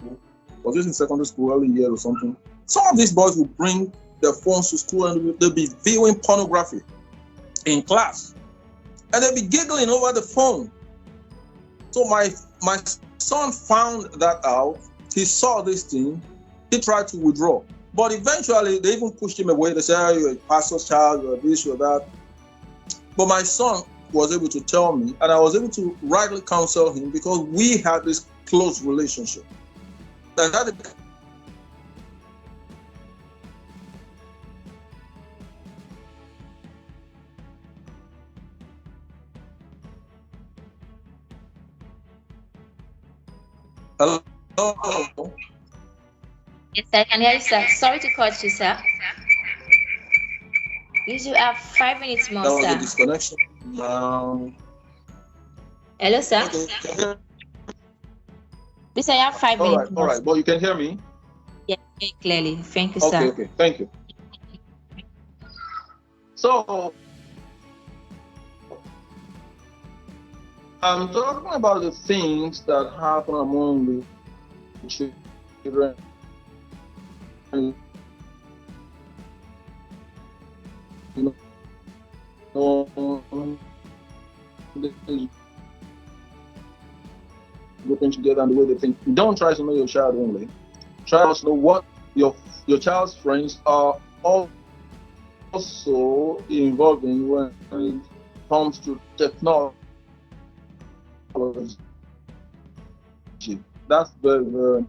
was this in secondary school, early year or something, some of these boys would bring their phones to school and they'll be viewing pornography in class. And they'll be giggling over the phone. So my son found that out. He saw this thing. He tried to withdraw. But eventually, they even pushed him away. They said, you're a pastor's child, you're this, you're that. But my son was able to tell me, and I was able to rightly counsel him because we had this close relationship. And that Hello. Yes, I can hear you, sir. Sorry to cut you, sir. Please, you have 5 minutes more, That was a sir. disconnection. Hello, sir. Okay. Please, I have 5 minutes All more. right. But you can hear me? Yes, very clearly. Thank you, Okay, sir. okay. Thank you. So, I'm talking about the things that happen among the children. You know, grouping together and the way they think. Don't try to know your child only. Try to know what your child's friends are also involved in when it comes to technology. That's very, very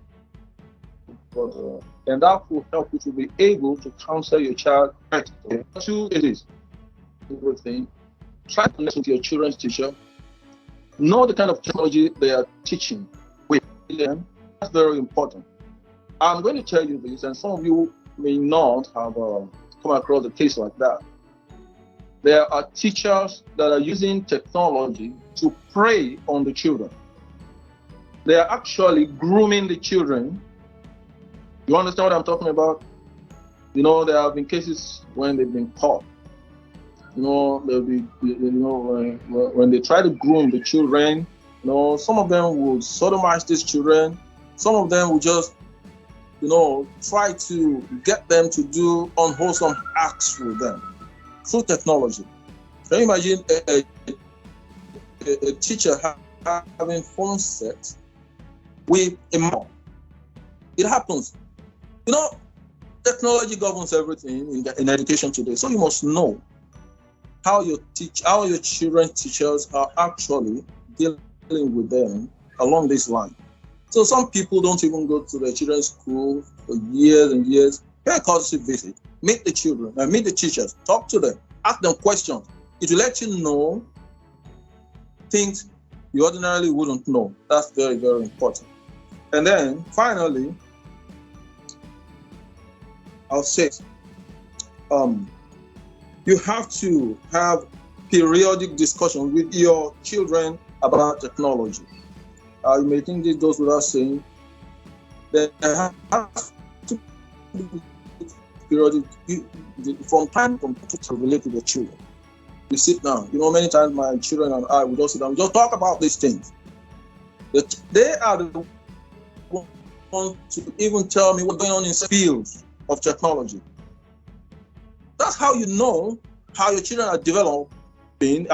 important. And that will help you to be able to counsel your child correctly. Two, it is everything. Try to listen to your children's teacher. Know the kind of technology they are teaching with them. That's very important. I'm going to tell you this, and some of you may not have come across a case like that. There are teachers that are using technology to prey on the children. They are actually grooming the children. You understand what I'm talking about? You know, there have been cases when they've been caught. You know, they'll be, you know, when they try to groom the children, you know, some of them will sodomize these children. Some of them will just, you know, try to get them to do unwholesome acts with them through technology. Can you imagine a teacher having phone sex with a mom? It happens. You know, technology governs everything in education today. So you must know how your children's teachers are actually dealing with them along this line. So some people don't even go to their children's school for years and years. Pay a courtesy visit, meet the children, meet the teachers, talk to them, ask them questions. It will let you know things you ordinarily wouldn't know. That's very, very important. And then finally, I'll say, you have to have periodic discussion with your children about technology. You may think this goes without saying. There has to be periodic, from time to relate to the children. We sit down. You know, many times my children and I, we just sit down, we just talk about these things. They are the ones to even tell me what's going on in fields of technology. That's how you know how your children are developing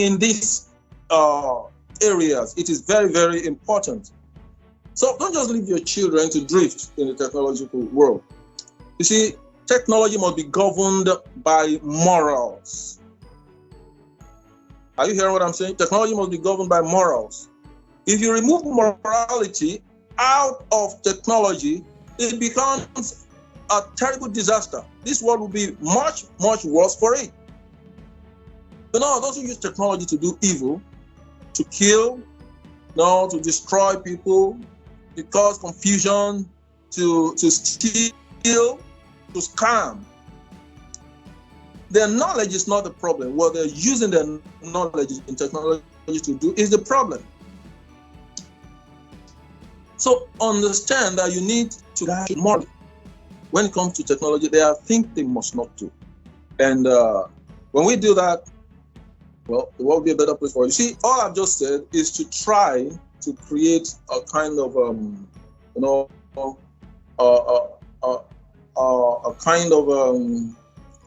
in these areas. It is very, very important. So don't just leave your children to drift in the technological world. You see, technology must be governed by morals. Are you hearing what I'm saying? Technology must be governed by morals. If you remove morality out of technology, it becomes a terrible disaster. This world will be much, much worse for it. You know, those who use technology to do evil, to kill, to destroy people, to cause confusion, to steal, to scam. Their knowledge is not the problem. What they're using their knowledge in technology to do is the problem. So understand that you need to guide morally. When it comes to technology, there are things they must not do. And when we do that, well, the world will be a better place for you. See, all I've just said is to try to create a kind of, a kind of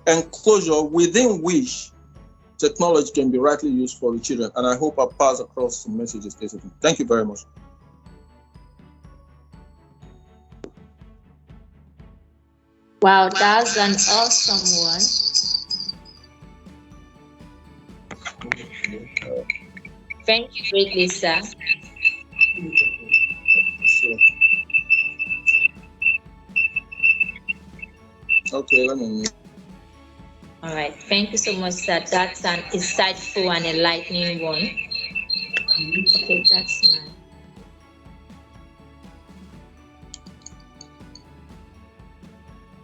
enclosure within which technology can be rightly used for the children. And I hope I pass across some messages. Thank you very much. Wow, that's an awesome one. Thank you greatly, sir. Okay, let me. All right, thank you so much, sir. That's an insightful and enlightening one. Okay, that's nice.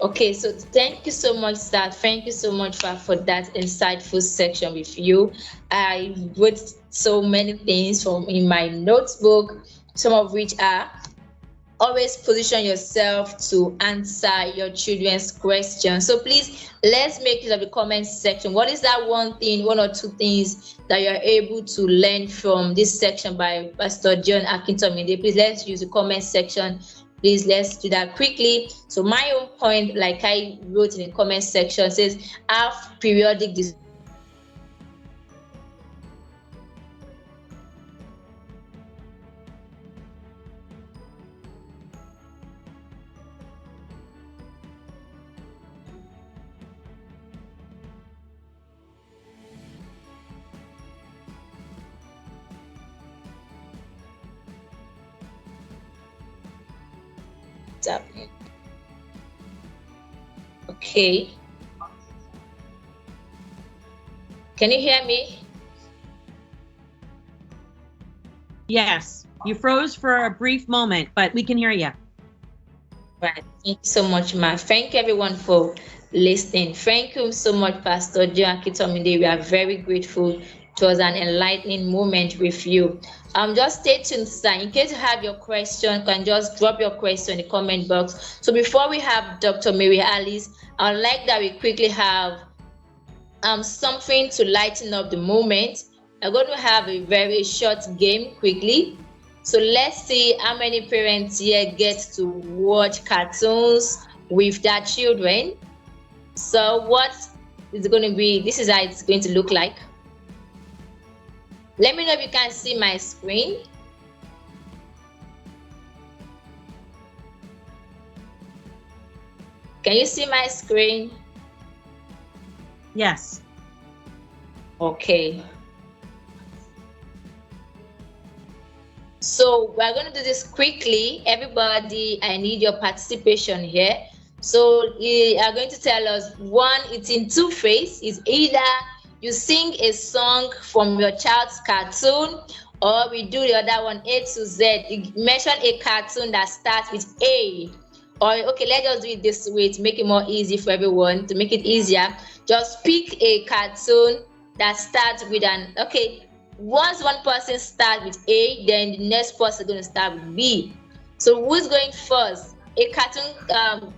Okay, so thank you so much, sir. Thank you so much for that insightful section with you. I wrote so many things from in my notebook, some of which are always position yourself to answer your children's questions. So please, let's make use of the comment section. What is that one thing, one or two things that you're able to learn from this section by Pastor John Akintomide? Please, let's use the comment section. Please, let's do that quickly. So my own point, like I wrote in the comment section, says have periodic Okay. Can you hear me? Yes, you froze for a brief moment, but we can hear you. Right. Thank you so much, Ma. Thank you everyone for listening. Thank you so much, Pastor John Akintomide. We are very grateful. It was an enlightening moment with you. Just stay tuned, sir. In case you have your question, you can just drop your question in the comment box. So before we have Dr. Mary Alice, I'd like that we quickly have something to lighten up the moment. I'm going to have a very short game quickly. So let's see how many parents here get to watch cartoons with their children. So what is going to be, this is how it's going to look like. Let me know if you can see my screen. Can you see my screen? Yes. Okay. So we're going to do this quickly. Everybody, I need your participation here. So you are going to tell us one, it's in two phases. It's either you sing a song from your child's cartoon, or we do the other one, A to Z. You mention a cartoon that starts with A. Or okay, let's just do it this way to make it more easy for everyone, to make it easier. Just pick a cartoon that starts with an, okay, once one person starts with A, then the next person is going to start with B. So who's going first? A cartoon,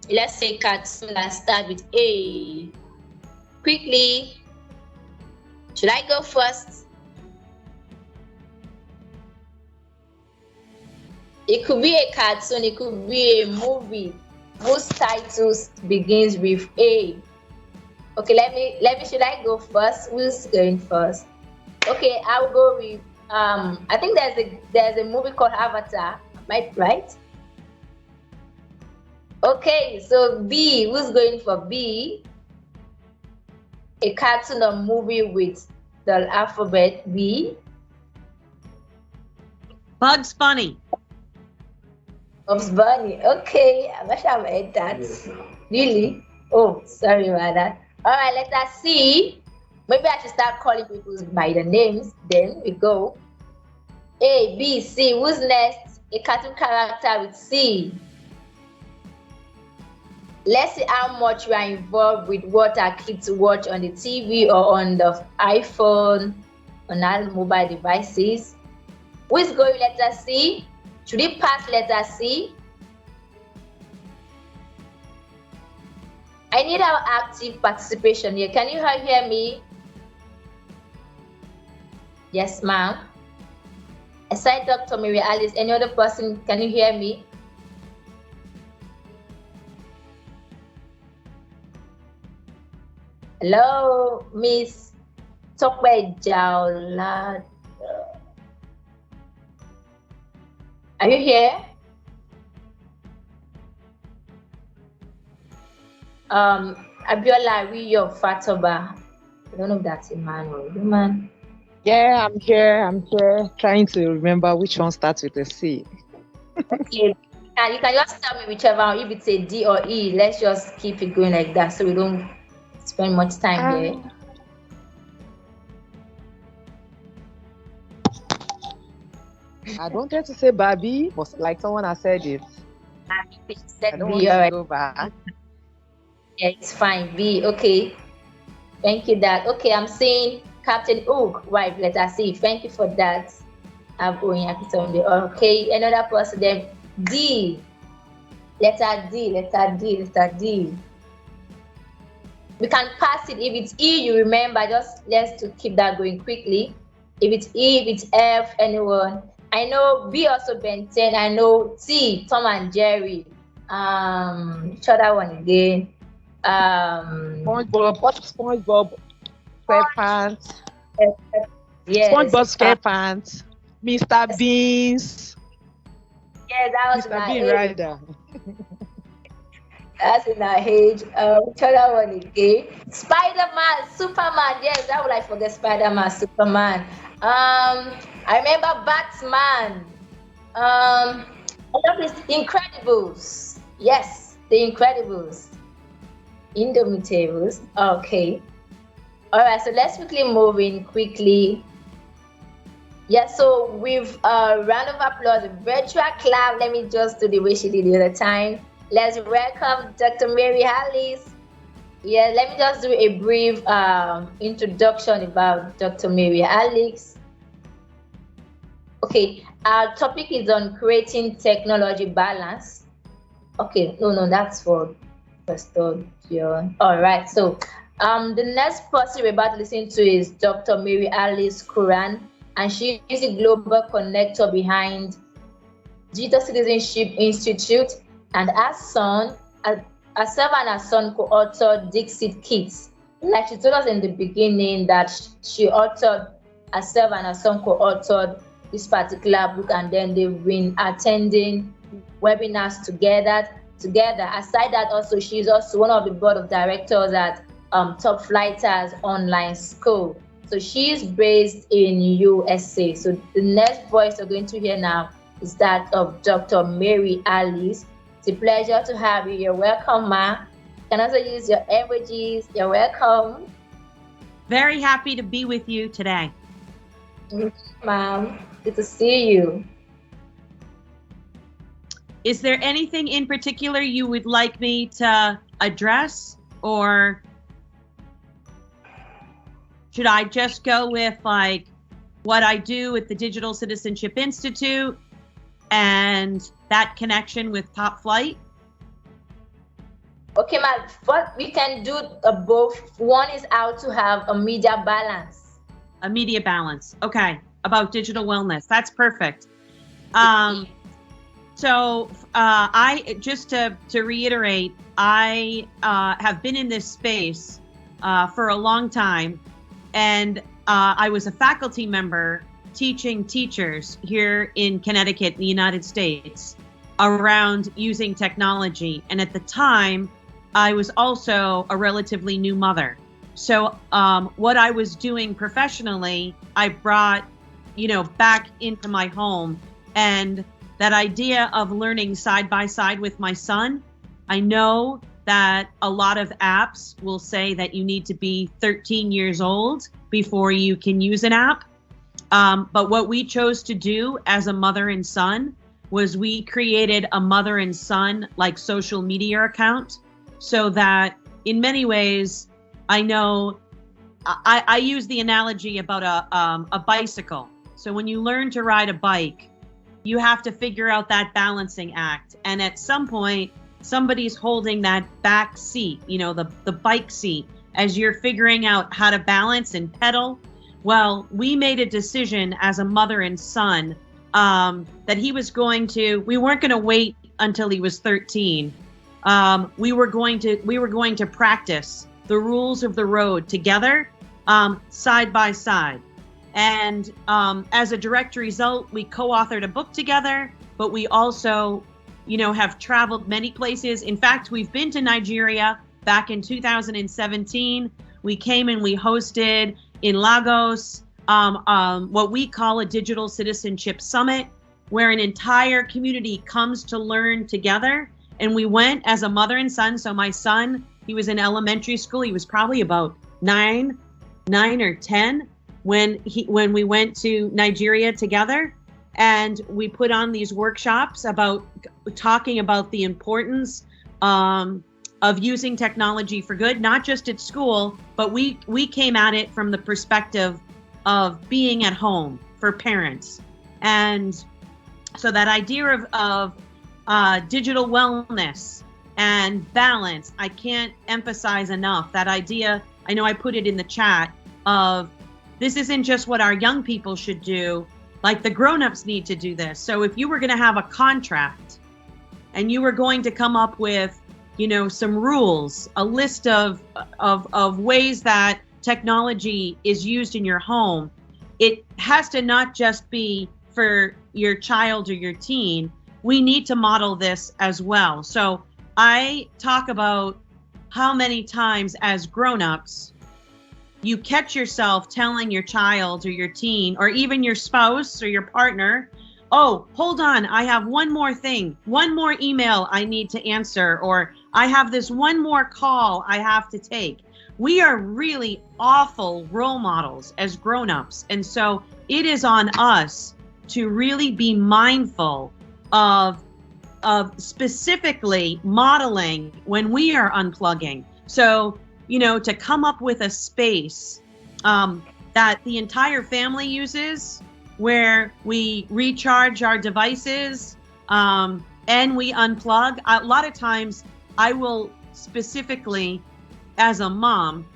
let's say cartoon that starts with A. Quickly. Should I go first? It could be a cartoon, it could be a movie whose titles begins with A. Okay, let me should I go first? Who's going first? Okay, I'll go with I think there's a movie called Avatar. Am I right? Okay, so B, who's going for B? A cartoon or movie with the alphabet B. Bugs Bunny. Bugs Bunny. Okay, I'm not sure I've heard that. Really? Oh, sorry about that. All right, let us see. Maybe I should start calling people by the names. Then we go. A, B, C. Who's next? A cartoon character with C. Let's see how much you are involved with what our kids watch on the TV or on the iPhone, on our mobile devices. Who is going letter C? Should it pass letter C? I need our active participation here. Can you hear me? Yes, ma'am. Aside Dr. Mary Alice, any other person, can you hear me? Hello, Miss Topflighters. Are you here? Abiola Wiyo Fatoba. I don't know if that's Emmanuel. Man. Yeah, I'm here. Trying to remember which one starts with a C. Okay. And you can just tell me whichever, if it's a D or E, let's just keep it going like that so we don't spend much time here. I don't get to say Barbie, but like someone has said it. I don't want to go back. Yeah, it's fine. B. Okay. Thank you, that. Okay, I'm seeing Captain Hook, wife, letter C. Thank you for that. Okay, another person then. D. Letter D, letter D, letter D. We can pass it. If it's E, you remember, just let's to keep that going quickly. If it's E, if it's F, anyone. I know B also Ben 10. I know T, Tom and Jerry. Try that one again. SpongeBob SquarePants. Yes. SpongeBob SquarePants. Mr. Beans. Yeah, that was Mr. Bean Rider. That's in our age. Try that one again. Spider-Man, Superman. Yes, how would I forget Spider-Man, Superman? I remember Batman. I love this Incredibles. Yes, the Incredibles. Indomitables. Okay. All right. So let's quickly move in quickly. Yeah. So with a round of applause, a virtual clap. Let me just do the way she did the other time. Let's welcome Dr. Mary Alice. Yeah, let me just do a brief introduction about Dr. Mary Alice. Okay, our topic is on creating technology balance. Okay, no, that's for custodian. All right, so the next person we're about to listen to is Dr. Mary Alice Kuran, and she is a global connector behind Digital Citizenship Institute, and herself and her son co-authored Dixit Kids. Like she told us in the beginning that she authored, herself and her son co-authored this particular book, and then they've been attending webinars together. Aside that, also she's also one of the board of directors at Topflighters Online School. So she's based in USA. So the next voice we're going to hear now is that of Dr. Mary Alice. It's a pleasure to have you. You're welcome, ma. You can also use your emojis. You're welcome. Very happy to be with you today. Ma'am, good to see you. Is there anything in particular you would like me to address, or should I just go with like what I do with the Digital Citizenship Institute and that connection with Top Flight? Okay, ma'am, what we can do both. One is how to have a media balance. A media balance. Okay, about digital wellness. That's perfect. So I just to reiterate, I have been in this space for a long time, and I was a faculty member teaching teachers here in Connecticut, the United States, around using technology. And at the time, I was also a relatively new mother. So what I was doing professionally, I brought, back into my home. And that idea of learning side by side with my son, I know that a lot of apps will say that you need to be 13 years old before you can use an app. But what we chose to do as a mother and son was we created a mother and son like social media account, so that in many ways, I know I use the analogy about a bicycle. So when you learn to ride a bike, you have to figure out that balancing act. And at some point, somebody's holding that back seat, the bike seat, as you're figuring out how to balance and pedal. Well, we made a decision as a mother and son that we weren't going to wait until he was 13. We were going to practice the rules of the road together, side by side. And as a direct result, we co-authored a book together, but we also, have traveled many places. In fact, we've been to Nigeria back in 2017. We came and we hosted in Lagos what we call a Digital Citizenship Summit, where an entire community comes to learn together. And we went as a mother and son. So my son, he was in elementary school. He was probably about nine or 10 when we went to Nigeria together. And we put on these workshops about talking about the importance of using technology for good, not just at school, but we came at it from the perspective of being at home for parents. And so that idea of digital wellness and balance, I can't emphasize enough that idea. I know I put it in the chat of this isn't just what our young people should do, like the grown-ups need to do this. So if you were going to have a contract and you were going to come up with, you know, some rules, a list of ways that technology is used in your home, it has to not just be for your child or your teen. We need to model this as well. So I talk about how many times as grown-ups you catch yourself telling your child or your teen or even your spouse or your partner, oh, hold on, I have one more thing, one more email I need to answer, or I have this one more call I have to take. We are really awful role models as grown-ups. And so it is on us to really be mindful of specifically modeling when we are unplugging. So, you know, to come up with a space that the entire family uses where we recharge our devices and we unplug. A lot of times I will specifically, as a mom,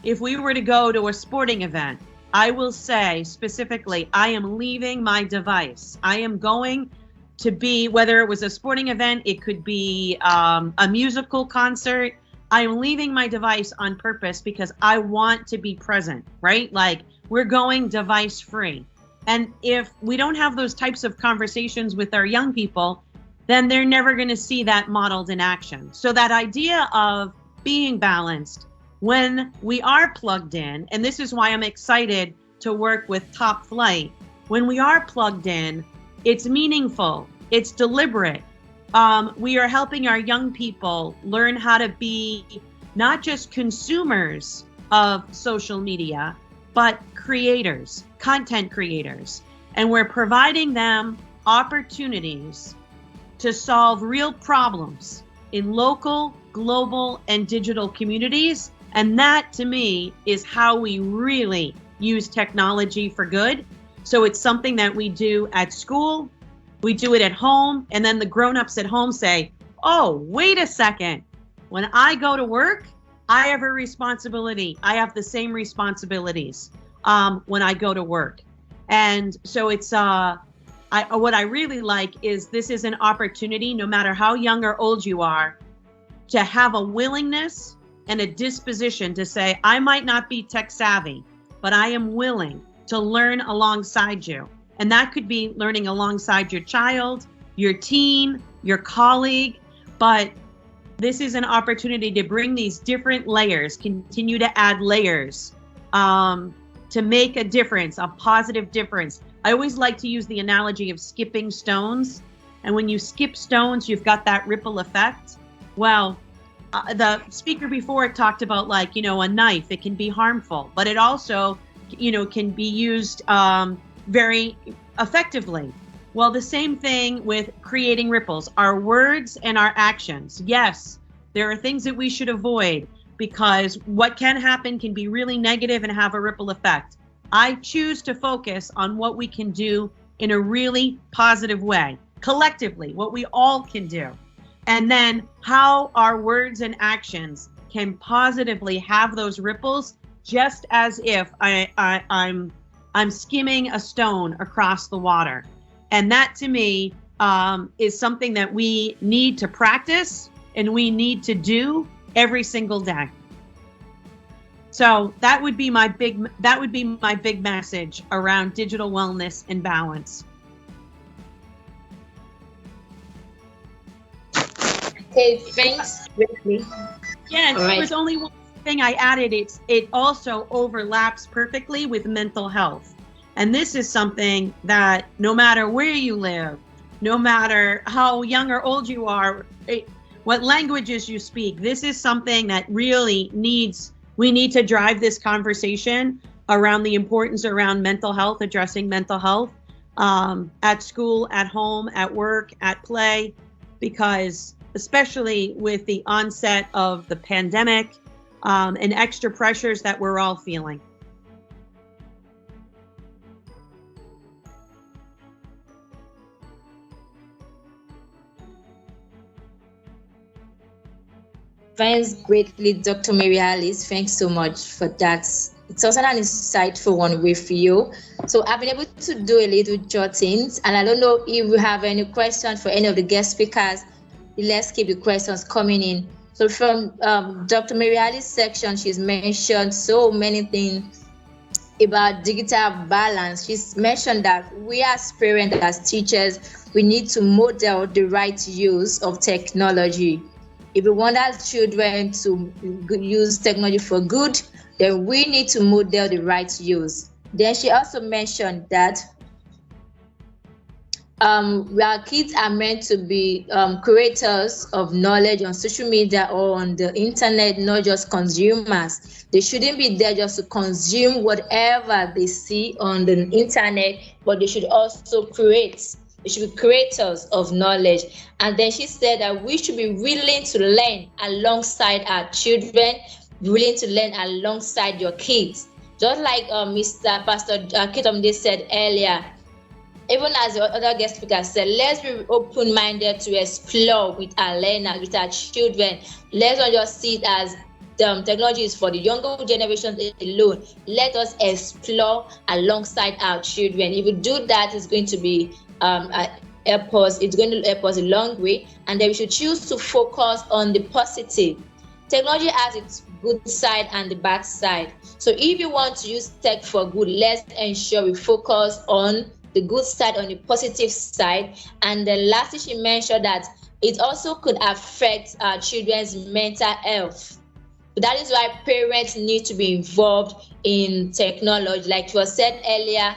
if we were to go to a sporting event, I will say specifically, I am leaving my device. I am going to be, whether it was a sporting event, it could be a musical concert, I am leaving my device on purpose because I want to be present, right? Like we're going device free. And if we don't have those types of conversations with our young people, then they're never going to see that modeled in action. So that idea of being balanced when we are plugged in, and this is why I'm excited to work with Top Flight, when we are plugged in, it's meaningful, it's deliberate. We are helping our young people learn how to be not just consumers of social media, but creators, content creators. And we're providing them opportunities to solve real problems in local, global, and digital communities. And that, to me, is how we really use technology for good. So it's something that we do at school, we do it at home, and then the grown-ups at home say, oh, wait a second. When I go to work, I have a responsibility. I have the same responsibilities when I go to work. And so it's, what I really like is this is an opportunity, no matter how young or old you are, to have a willingness and a disposition to say, I might not be tech savvy, but I am willing to learn alongside you. And that could be learning alongside your child, your teen, your colleague. But this is an opportunity to bring these different layers, continue to add layers to make a difference, a positive difference. I always like to use the analogy of skipping stones. And when you skip stones, you've got that ripple effect. Well, the speaker before talked about, like, you know, a knife, it can be harmful, but it also, you know, can be used very effectively. Well, the same thing with creating ripples, our words and our actions. Yes, there are things that we should avoid because what can happen can be really negative and have a ripple effect. I choose to focus on what we can do in a really positive way, collectively, what we all can do. And then how our words and actions can positively have those ripples, just as if I'm skimming a stone across the water. And that, to me, is something that we need to practice and we need to do every single day. So that would be my big message around digital wellness and balance. Okay, thanks, Ripley. Yes, All right. there was only one thing I added. It also overlaps perfectly with mental health. And this is something that no matter where you live, no matter how young or old you are, what languages you speak, this is something that really we need to drive this conversation around the importance around mental health, addressing mental health at school, at home, at work, at play, because especially with the onset of the pandemic and extra pressures that we're all feeling. Thanks greatly, Dr. Mary Alice. Thanks so much for that. It's also an insightful one with you. So I've been able to do a little jottings, and I don't know if we have any questions for any of the guest speakers. Let's keep the questions coming in. So from Dr. Mary Alice's section, she's mentioned so many things about digital balance. She's mentioned that we as parents, as teachers, we need to model the right use of technology. If we want our children to use technology for good, then we need to model the right use. Then she also mentioned that our kids are meant to be creators of knowledge on social media or on the internet, not just consumers. They shouldn't be there just to consume whatever they see on the internet, but they should also create. They should be creators of knowledge. And then she said that we should be willing to learn alongside our children, willing to learn alongside your kids. Just like Mr. Pastor Kitomde said earlier, even as the other guest speaker said, let's be open-minded to explore with our learners, with our children. Let's not just see it as technology is for the younger generation alone. Let us explore alongside our children. If we do that, it's going to be it's going to help us a long way. And then we should choose to focus on the positive. Technology has its good side and the bad side. So if you want to use tech for good, let's ensure we focus on the good side, on the positive side. And then lastly, she mentioned that it also could affect our children's mental health. That is why parents need to be involved in technology. Like was said earlier,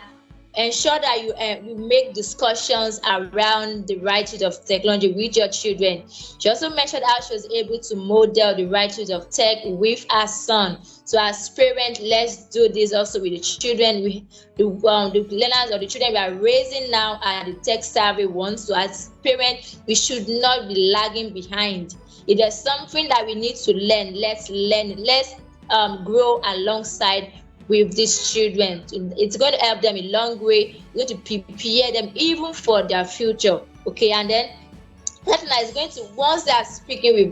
ensure that you make discussions around the right use of technology with your children. She also mentioned how she was able to model the right use of tech with her son. So as parents, let's do this also with the children. The learners or the children we are raising now are the tech savvy ones. So as parents, we should not be lagging behind. If there's something that we need to learn, let's learn. Let's grow alongside with these children. It's going to help them a long way. It's going to prepare them even for their future. Okay, and then that is going to, once they are speaking with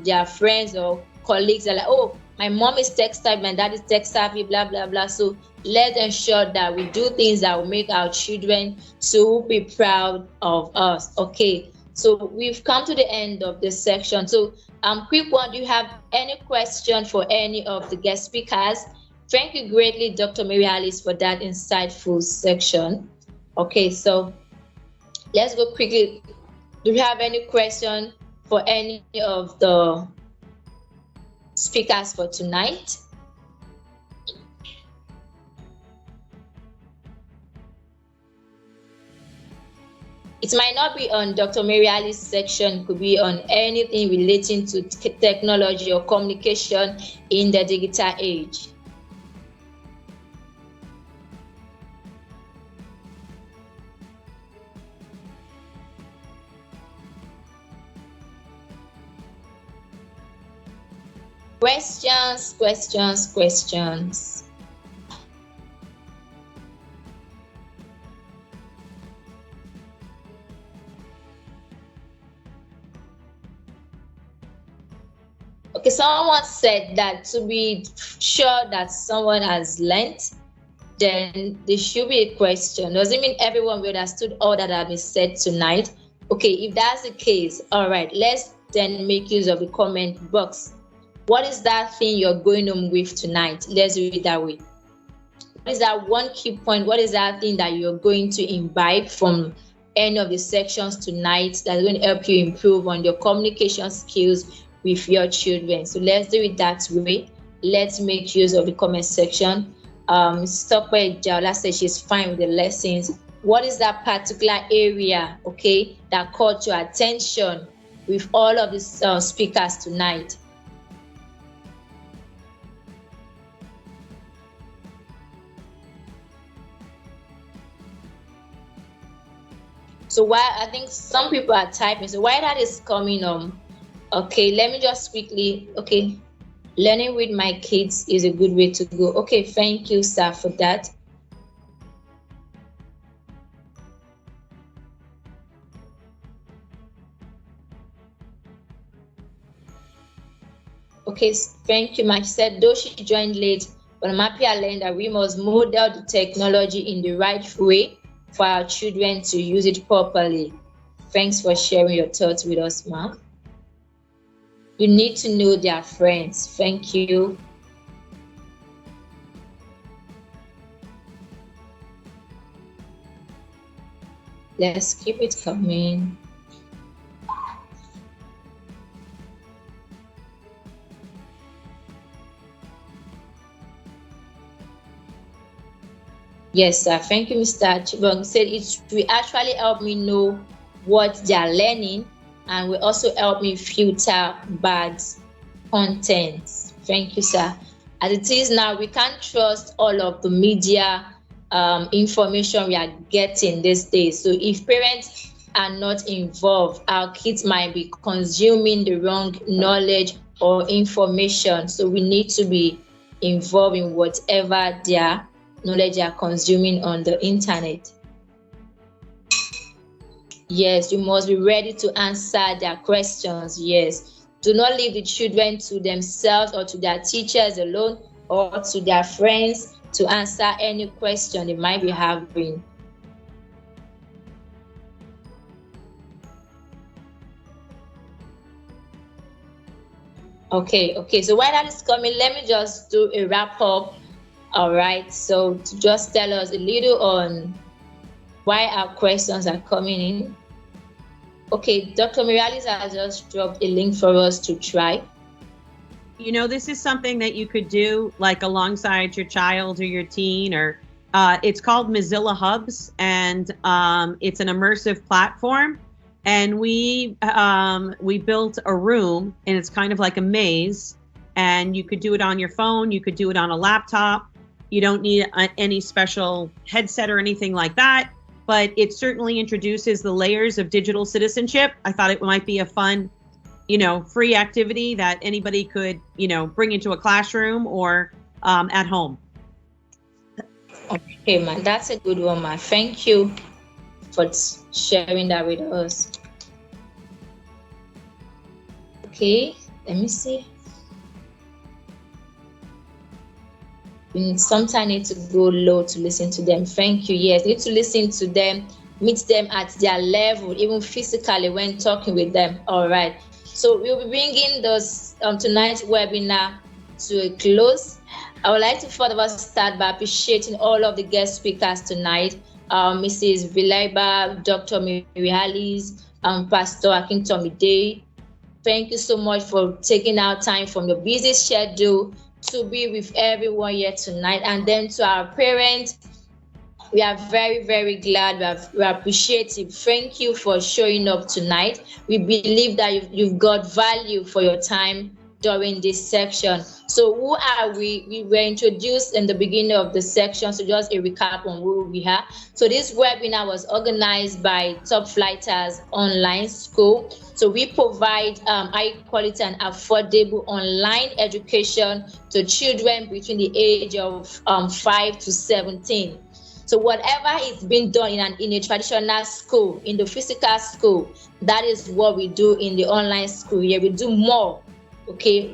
their friends or colleagues, they're like, oh, my mom is tech savvy, my dad is tech savvy, blah blah blah. So let's ensure that we do things that will make our children to be proud of us. Okay, so we've come to the end of this section. So quick one, do you have any question for any of the guest speakers? Thank you greatly, Dr. Mary Alice, for that insightful section. Okay, so let's go quickly. Do you have any question for any of the speakers for tonight? It might not be on Dr. Mary Alice's section, it could be on anything relating to technology or communication in the digital age. Questions, questions, questions. Okay, someone said that to be sure that someone has learned, then there should be a question. Doesn't mean everyone will understood all that have been said tonight. Okay, if that's the case, all right, let's then make use of the comment box. What is that thing you're going home with tonight? Let's do it that way. What is that one key point? What is that thing that you're going to imbibe from any of the sections tonight that's going to help you improve on your communication skills with your children? So let's do it that way. Let's make use of the comment section. Stopper Jaula says she's fine with the lessons. What is that particular area, okay, that caught your attention with all of these speakers tonight? So while I think some people are typing, so while that is coming okay, let me just quickly, okay, learning with my kids is a good way to go. Okay, thank you, sir, for that. Okay, thank you, Mike. She said, though she joined late, but I'm happy I learned that we must model the technology in the right way for our children to use it properly. Thanks for sharing your thoughts with us, Ma. You need to know their friends. Thank you. Let's keep it coming. Yes, sir. Thank you, Mr. Chibong. Said it will actually help me know what they are learning and will also help me filter bad content. Thank you, sir. As it is now, we can't trust all of the media information we are getting these days. So if parents are not involved, our kids might be consuming the wrong knowledge or information. So we need to be involved in whatever their knowledge they are consuming on the internet. Yes, you must be ready to answer their questions. Yes. Do not leave the children to themselves or to their teachers alone or to their friends to answer any question they might be having. Okay. So while that is coming, let me just do a wrap up. All right. So to just tell us a little on why our questions are coming in. Okay, Dr. Miralis has just dropped a link for us to try. You know, this is something that you could do like alongside your child or your teen, or it's called Mozilla Hubs, and it's an immersive platform. And we built a room, and it's kind of like a maze, and you could do it on your phone, you could do it on a laptop. You don't need any special headset or anything like that, but it certainly introduces the layers of digital citizenship. I thought it might be a fun, free activity that anybody could, bring into a classroom or at home. Okay, man, that's a good one, man. Thank you for sharing that with us. Okay, let me see. We sometimes need to go low to listen to them. Thank you. Yes, need to listen to them, meet them at their level, even physically when talking with them. All right. So we'll be bringing this tonight's webinar to a close. I would like to further start by appreciating all of the guest speakers tonight. Mrs. Vilaiba, Dr. Mirialis, Pastor Akintomide. Thank you so much for taking out time from your busy schedule to be with everyone here tonight. And then to our parents, we are very, very glad. We are appreciative. Thank you for showing up tonight. We believe that you've got value for your time during this section. So who are we? We were introduced in the beginning of the section, so just a recap on who we are. So this webinar was organized by Topflighters Online School. So we provide high quality and affordable online education to children between the age of 5 to 17. So whatever is being done in a traditional school, in the physical school, that is what we do in the online school here. We do more. Okay,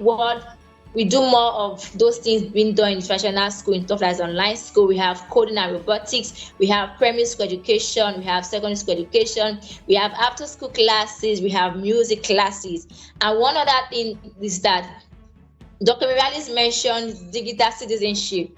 we do more of those things being done in traditional school, in Topflighters Online School. We have coding and robotics, we have primary school education, we have secondary school education, we have after school classes, we have music classes. And one other thing is that Dr. Miralis mentioned digital citizenship.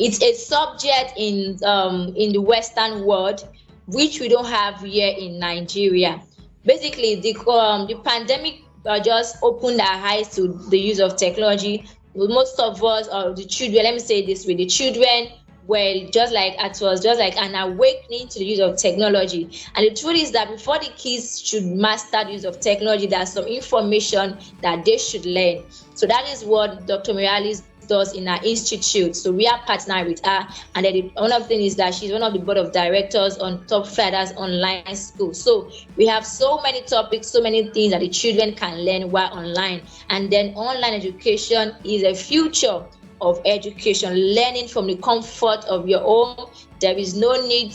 It's a subject in the Western world, which we don't have here in Nigeria. Basically, the pandemic just opened our eyes to the use of technology. Most of us, or the children, let me say it this way, the children were just like an awakening to the use of technology. And the truth is that before the kids should master the use of technology, there's some information that they should learn. So that is what Dr. Miralis does in our institute. So we are partnering with her, and then one of the things is that she's one of the board of directors on Topflighters Online School. So we have so many topics, so many things that the children can learn while online. And then online education is a future of education, learning from the comfort of your home. There is no need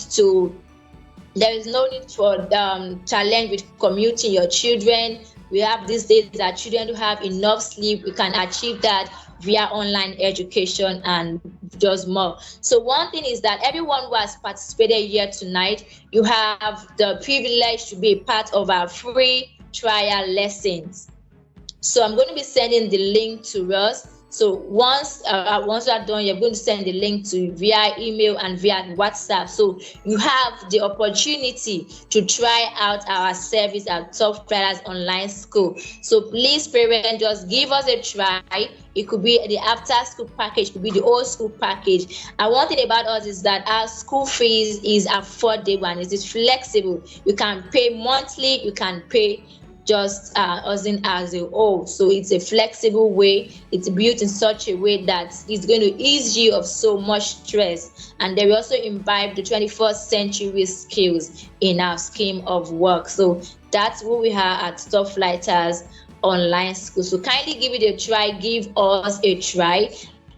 for challenge with commuting your children. We have these days that children do have enough sleep. We can achieve that via online education and just more. So one thing is that everyone who has participated here tonight, you have the privilege to be a part of our free trial lessons. So I'm going to be sending the link to us. So once you are done, you're going to send the link to via email and via WhatsApp. So you have the opportunity to try out our service at Topflighters Online School. So please, parents, just give us a try. It could be the after school package, it could be the old school package. And one thing about us is that our school fees is affordable and it is flexible. You can pay monthly, you can pay just as a whole. So it's a flexible way. It's built in such a way that it's going to ease you of so much stress. And they will also imbibe the 21st century skills in our scheme of work. So that's what we have at Topflighters Online School. So kindly give it a try. Give us a try.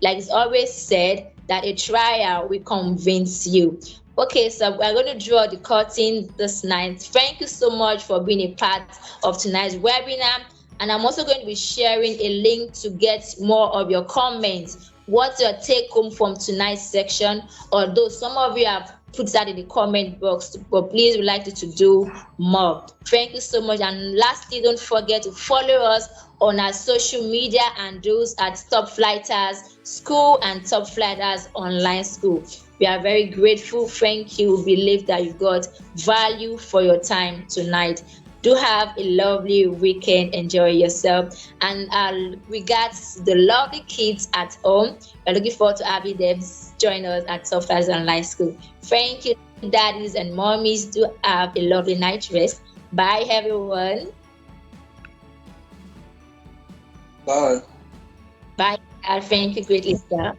Like it's always said, that a trial will convince you. Okay, so we're going to draw the curtain this night. Thank you so much for being a part of tonight's webinar. And I'm also going to be sharing a link to get more of your comments. What's your take home from tonight's section? Although some of you have put that in the comment box, but please, we'd like you to do more. Thank you so much. And lastly, don't forget to follow us on our social media and those at Topflighters School and Topflighters Online School. We are very grateful. Thank you. We believe that you got value for your time tonight. Do have a lovely weekend. Enjoy yourself. And regards to the lovely kids at home, we're looking forward to having them join us at Topflighters Online School. Thank you, daddies and mommies. Do have a lovely night rest. Bye, everyone. Bye. Bye. Thank you greatly, sir.